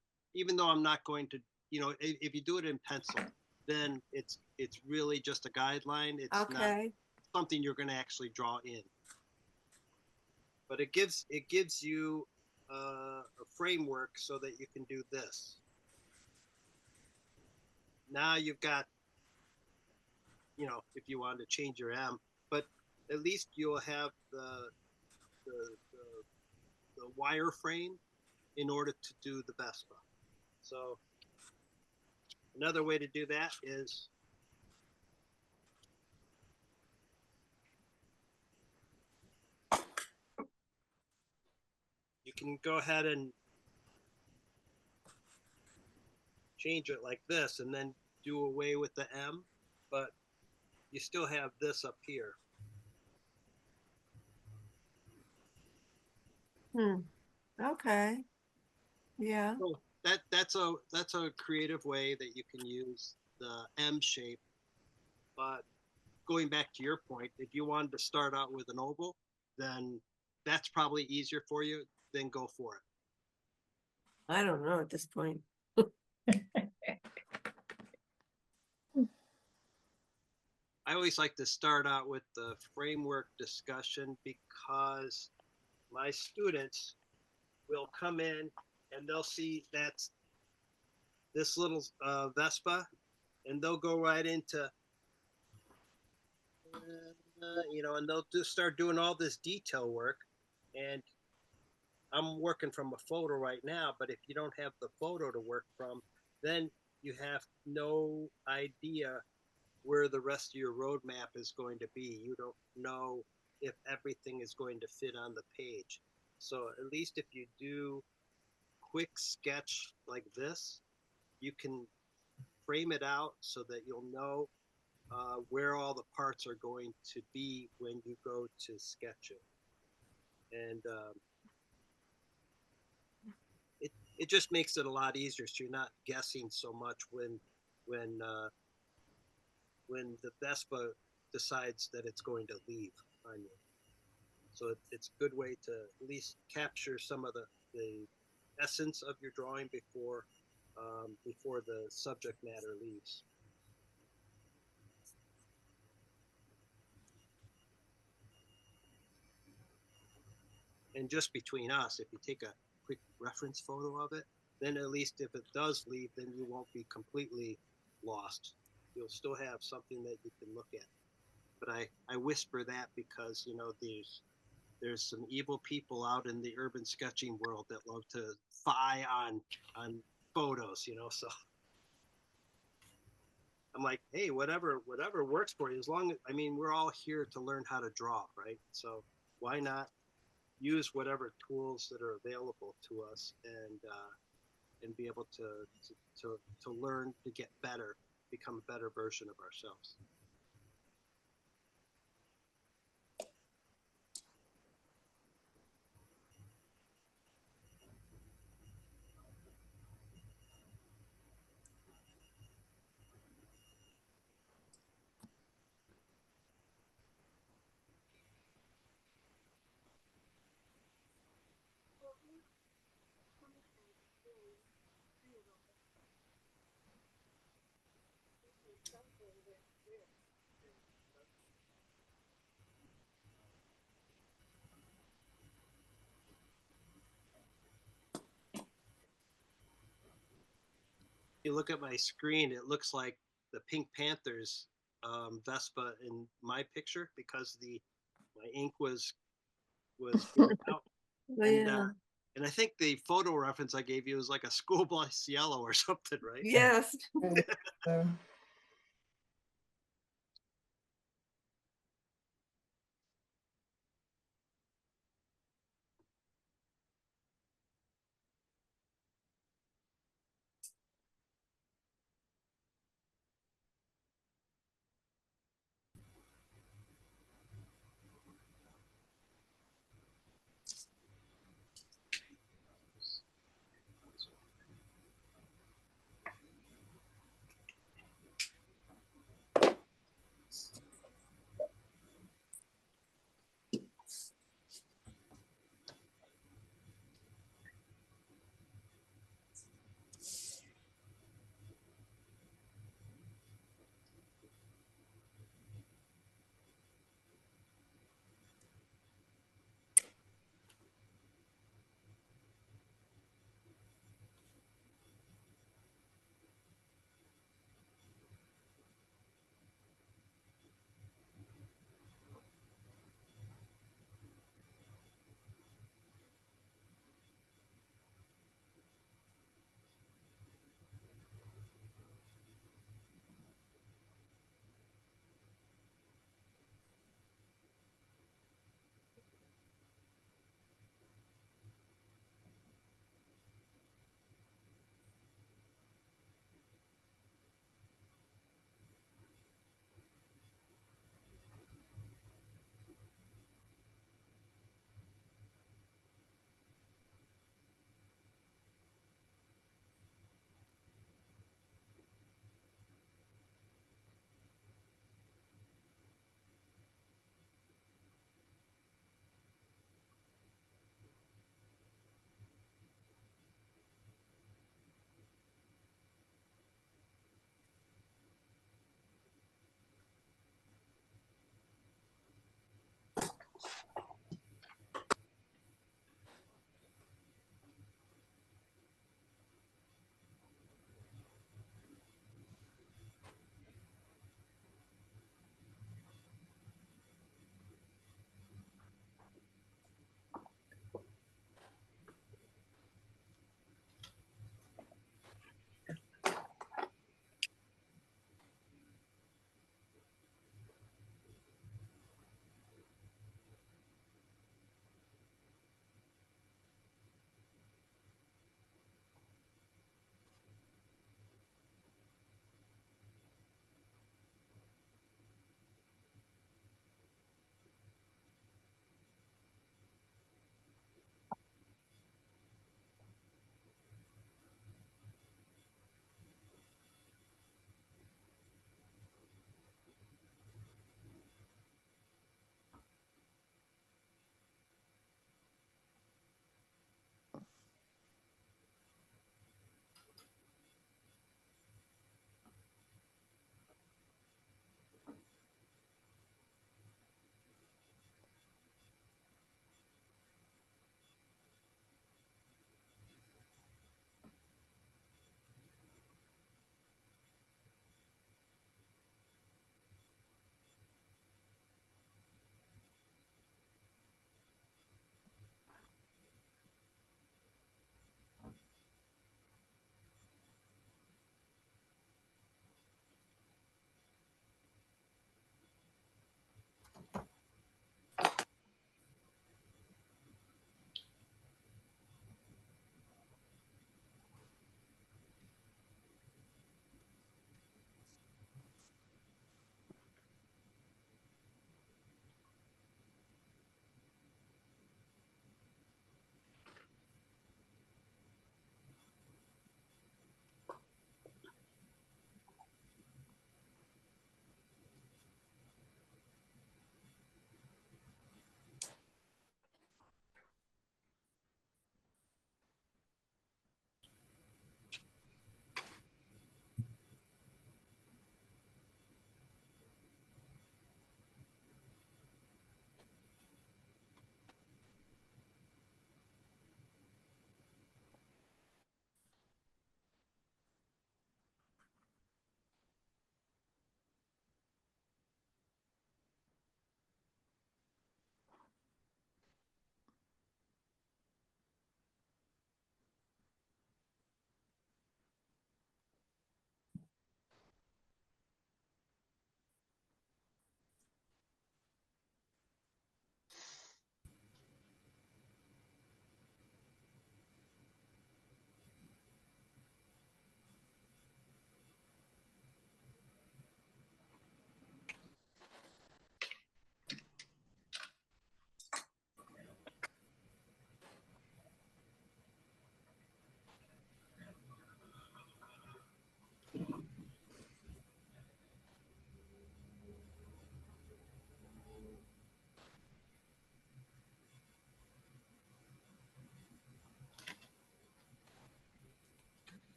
if you do it in pencil, then it's really just a guideline. It's not Okay. something you're going to actually draw in. But it gives you a framework so that you can do this. Now you've got, if you want to change your M, but at least you'll have the wireframe in order to do the Vespa. So another way to do that is you can go ahead and change it like this and then do away with the M, but you still have this up here. Okay. Yeah. So that's a creative way that you can use the M shape. But going back to your point, if you wanted to start out with an oval, then that's probably easier for you. Then go for it. I don't know at this point. I always like to start out with the framework discussion because my students will come in and they'll see that's this little Vespa, and they'll go right into, and they'll just start doing all this detail work. And I'm working from a photo right now, but if you don't have the photo to work from, then you have no idea where the rest of your roadmap is going to be. You don't know if everything is going to fit on the page. So at least if you do quick sketch like this, you can frame it out so that you'll know where all the parts are going to be when you go to sketch it. And it just makes it a lot easier, so you're not guessing so much when the Vespa decides that it's going to leave on you. So it's a good way to at least capture some of the essence of your drawing before the subject matter leaves. And just between us, if you take a quick reference photo of it, then at least if it does leave, then you won't be completely lost. You'll still have something that you can look at. But I whisper that because, there's some evil people out in the urban sketching world that love to spy on photos, so I'm like, hey, whatever works for you, as long as, we're all here to learn how to draw, right? So why not use whatever tools that are available to us and be able to learn to get better, become a better version of ourselves. You look at my screen, it looks like the Pink Panthers Vespa in my picture because my ink was filled out. Oh, yeah. And I think the photo reference I gave you was like a school bus yellow or something, right? Yes.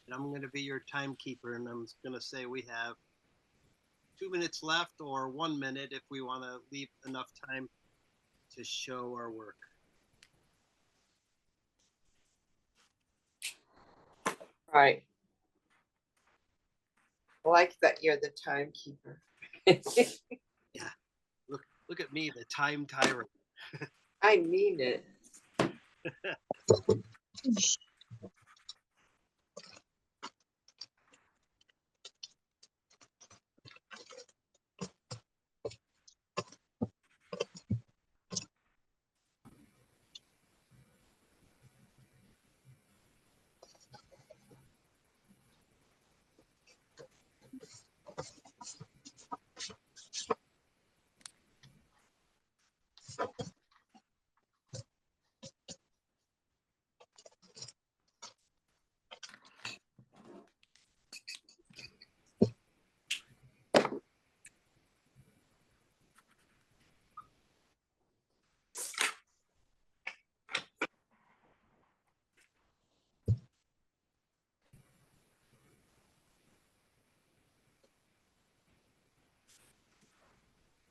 And I'm going to be your timekeeper, and I'm going to say we have 2 minutes left or 1 minute if we want to leave enough time to show our work. Right. I like that you're the timekeeper. Yeah. Look at me, the time tyrant. I mean it.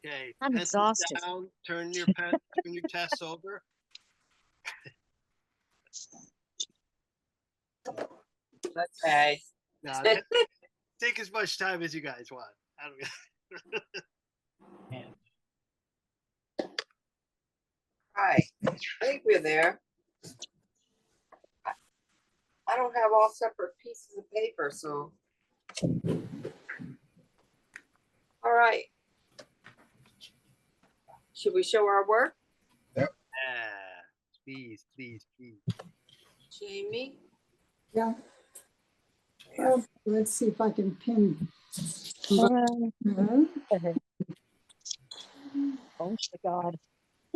Okay, I'm pencils exhausted. down, turn your tests over. Okay. Now, take as much time as you guys want. I don't Right. I think we're there. I don't have all separate pieces of paper, so. All right. Should we show our work? Yeah, please. Jamie? Yeah. Well, let's see if I can pin. Mhm. Oh my God.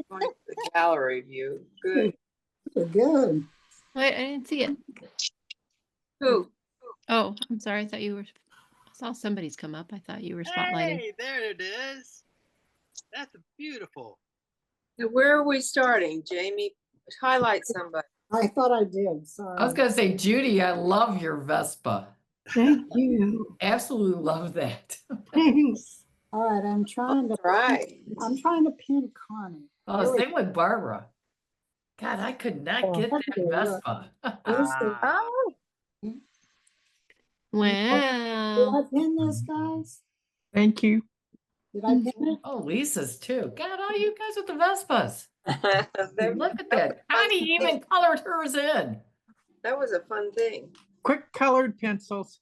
Going to the gallery view. Good. We're good. Wait, I didn't see it. Who? Oh, I'm sorry. I thought you were. I saw somebody's come up. I thought you were spotlighting. Hey, there it is. That's beautiful. Now, where are we starting, Jamie? Highlight somebody. I thought I did, sorry. I was gonna say, Judy, I love your Vespa. Thank you. Absolutely love that. Thanks. All right, I'm trying to pin Connie. Oh, Here we same with Barbara. God, I could not get that Okay, look. Vespa. Where's the- Oh, Did Wow. I pin this, guys? Thank you. Did I pin it? Oh, Lisa's too. God, all you guys with the Vespas. That Look at that. Connie even colored hers in. was a fun thing. Quick colored pencils.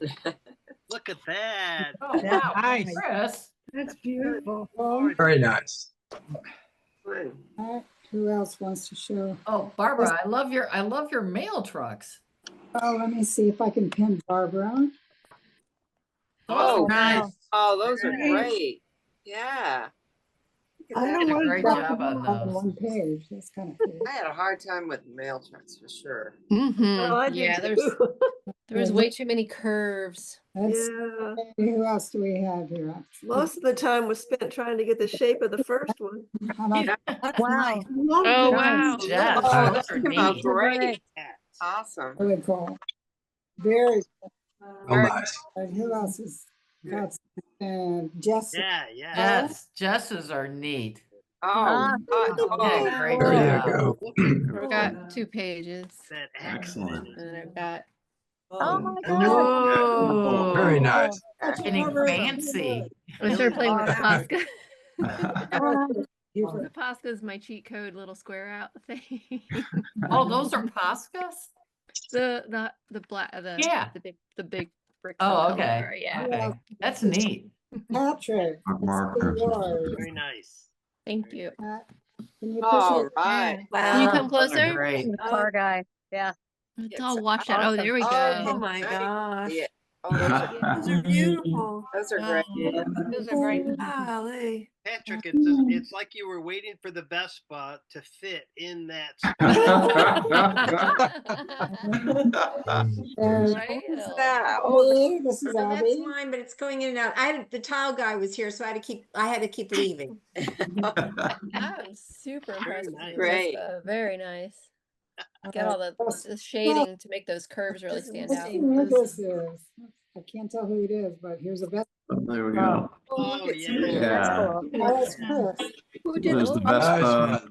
Look at that. Oh, That's wow. nice. Chris. That's beautiful. Oh, Very nice. Fun. all right, who else wants to show? Oh, Barbara, I love your mail trucks. Oh, let me see if I can pin Barbara. Oh, Nice. oh, those are Great. great. Yeah. Look at I that. don't Did a want great to. job on On those. one page, that's kind of cool. I had a hard time with mail trucks for sure. Mm-hmm. did Yeah, there was way too many curves. That's, Yeah, who else do we have here? most of the time was spent trying to get the shape of the first one. How about wow. Love Oh, that. wow. Yes, Oh, those are that came out neat. great. Awesome. really cool? Very Oh, nice. good. Who else is got? Jessica. Yeah. Jess's are neat. Oh, Yeah, great There you job. go. I've got 2 pages. That Excellent. And then I've got Oh my God. Whoa. Very nice. Getting fancy. I started playing with the Posca. You- The Posca is my cheat code little square out thing. Oh, those are Poscas? The black Yeah. the big bricks. Oh, of color okay. are, yeah. Okay. That's neat. Patrick. Mark. let's see yours. Very nice. Thank you. Pat, can you push all it? right. Can you come Those are closer? great. Car guy. Yeah. It's It's all washed out. Oh, awesome. there we Oh, Oh go. my nice. gosh. Yeah. Oh, those are, Those are beautiful. those are great. Those are great. Golly. Patrick, it's like you were waiting for the Vespa to fit in that spot. Right? Who's that? Abby, this is Oh, that's Abby. mine, but it's going in and out. The tile guy was here, so I had to keep leaving. I'm super impressed with nice. you, Great. Vespa. Very nice. Get all the shading to make those curves really stand Let's out. see who this is. I can't tell who it is, but here's a best. There we go. Oh, look Oh, at yeah. Steve. That's Yeah. cool. Oh, it's Chris. Who did There's the oh, best.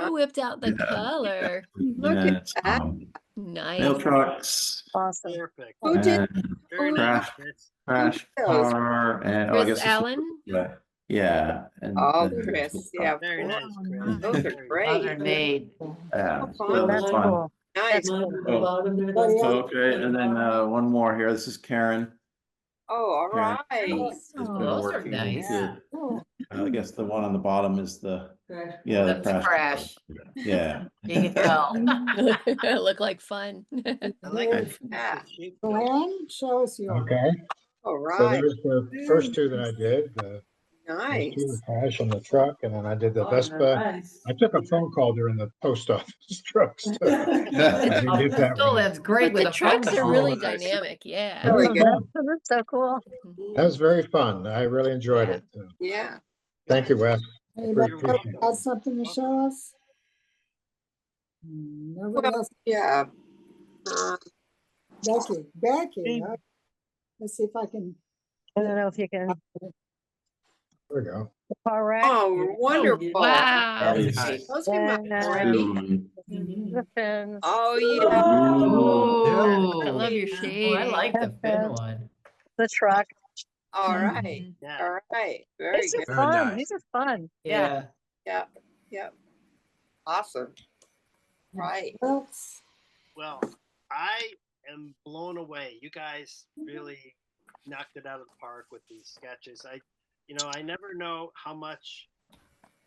Who whipped out the Yeah. color? look Yeah, at it's, that. Nice. mail trucks Awesome. Perfect. Who did and Very who nice, crash, Chris. crash those? car and oh, I Chris guess this is, Allen? yeah, yeah, and Oh, then Chris. Yeah. Very boy, nice, Chris. nice. Those are Very great. Mother made. yeah, Fun. so That's fun. cool. Nice. That's cool. Oh, okay, and then one more here. This is Karen. Oh, all Karen right. has been those are working nice. to- Oh, I guess the one on the bottom is the the That's a crash. crash. Yeah. You can tell. Look like fun. I like here's Yeah. Glenn, show us yours. Okay, All so right. there's the first two that I did, those two, Nice. the crash and the truck, and then I did the Vespa. I took a phone call during the post office trucks. So I didn't get that Still, one. that's great But with the a phone trucks are call. really dynamic. Yeah. Really good. That's so cool. That was very fun. I really enjoyed it. So, Yeah. thank you, Wes. Anybody You're else welcome. got something to show us? Nobody Well, else? yeah. Becky. Let's see if I can. I don't know if you can. There we go. Car wreck. Oh, wonderful. Wow. Nice. Nice. Those came out great. The fins. Oh, yeah. Oh, I love your oh, I shading. like the fin one. The truck. All right. Yeah. All right. Very These are good. Very fun. nice. These are fun. Yeah. Yeah. Yeah. Awesome. Right. Oops. Well, I am blown away. You guys really knocked it out of the park with these sketches. I never know how much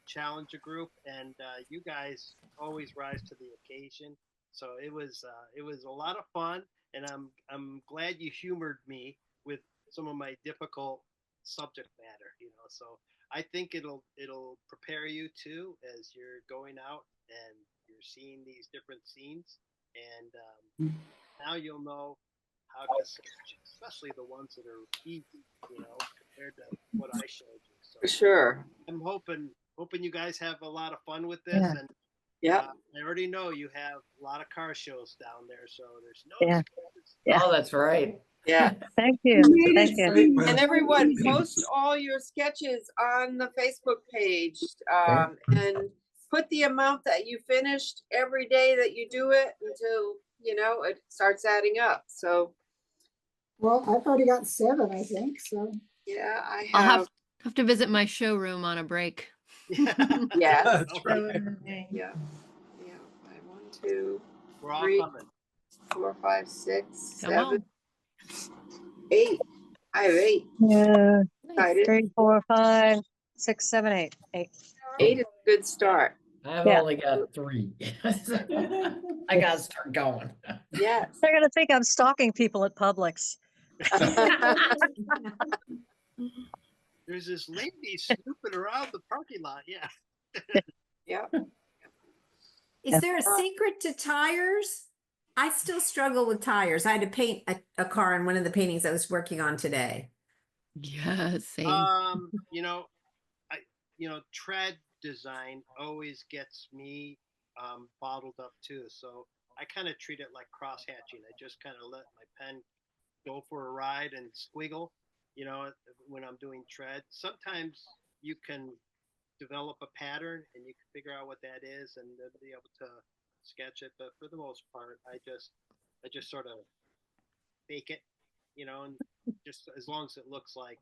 challenge a group, and you guys always rise to the occasion. So it was a lot of fun, and I'm glad you humored me with some of my difficult subject matter. So I think it'll prepare you too as you're going out and you're seeing these different scenes, and now you'll know how to sketch, especially the ones that are easy, compared to what I showed you. So Sure. I'm hoping you guys have a lot of fun with this, Yeah. and Yeah. I already know you have a lot of car shows down there, so there's no Yeah. excuses. Yeah. Oh, that's right. Yeah. Thank you. Thank you. And everyone, post all your sketches on the Facebook page, and put the amount that you finished every day that you do it until, it starts adding up. So, Well, I've already got 7, I think, so. yeah, I I'll have, have to visit my showroom on a break. yes. That's right. Yeah. Yeah. 1, 2, We're all 3, coming. 4, 5, 6, Come 7, on. 8. I have 8. Yeah. Excited. 3, 4, 5, 6, 7, 8. 8. 8 is a good start. I've Yeah. only got 3. I gotta start going. Yes. They're gonna think I'm stalking people at Publix. There's this lady snooping around the parking lot. Yeah. Yeah. Is there a secret to tires? I still struggle with tires. I had to paint a car in one of the paintings I was working on today. Yeah, same. Tread design always gets me bottled up too. So I kind of treat it like cross hatching. I just kind of let my pen go for a ride and squiggle, when I'm doing tread. Sometimes you can develop a pattern and you can figure out what that is and then be able to sketch it. But for the most part, I just sort of fake it, and just as long as it looks like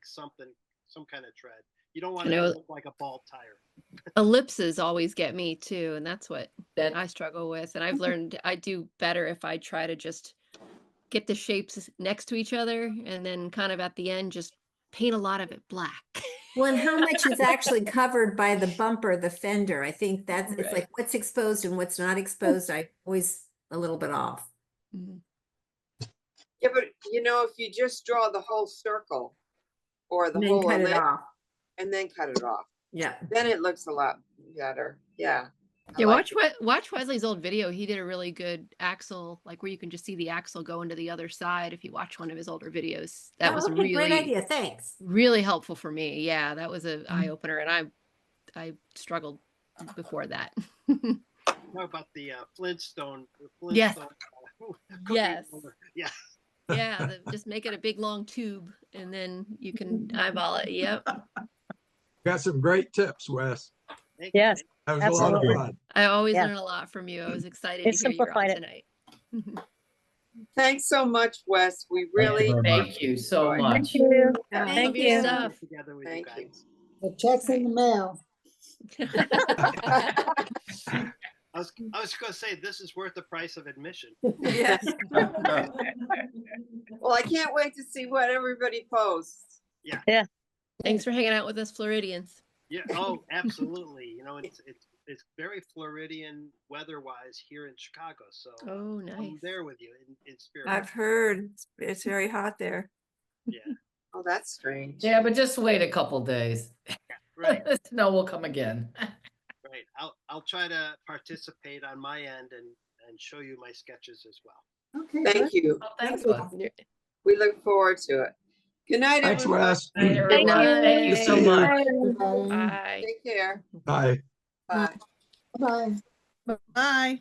something, some kind of tread. You don't want it to look like a bald tire. Ellipses always get me too, and that's what I struggle with. And I've learned I do better if I try to just get the shapes next to each other and then kind of at the end just paint a lot of it black. Well, and how much is actually covered by the bumper, the fender? I think it's Right. like what's exposed and what's not exposed. I always a little bit off. Mhm. Yeah, but you know, if you just draw the whole circle or the And then whole cut it ellipse off. and then cut it off, Yeah. then it looks a lot better. Yeah. I Yeah, like watch Wesley's old video. He did a really good axle, like where you can just see the axle go into the other side. If you watch one of his older videos, that Oh, was okay, really great idea. Thanks. really helpful for me. Yeah, that was an eye opener, and I struggled before that. How about the Flintstone? The Yes. cookie Yes. roller? Yeah. Yeah, just make it a big long tube, and then you can eyeball it. Yep. Got some great tips, Wes. Thank Yes, you. That was a lot of absolutely. fun. I always Yeah. learn a lot from you. I was excited It to hear you were on simplified it. tonight. Thanks so much, Wes. We really very much. Thank you so enjoyed it. much. you. Yeah. Love Thank your you. stuff. Together with Thank you you. guys. The check's in the mail. I was going to say this is worth the price of admission. Yes. Well, I can't wait to see what everybody posts. Yeah. Thanks for hanging out with us, Floridians. Yeah. Oh, absolutely. You know, it's very Floridian weather-wise here in Chicago. So Oh, I'm nice. there with you in spirit. I've heard it's very hot there. Yeah. Oh, that's strange. Yeah, but just wait a couple days. Right. The snow will come again. Right. I'll try to participate on my end and show you my sketches as well. Okay. Thank you. Oh, thanks, you. Wes. We look forward to it. Good night, Thanks, everyone. Wes. Thank Good everyone. Thank you so night. much. Bye. Bye. Take care. Bye. Bye. Bye. Bye.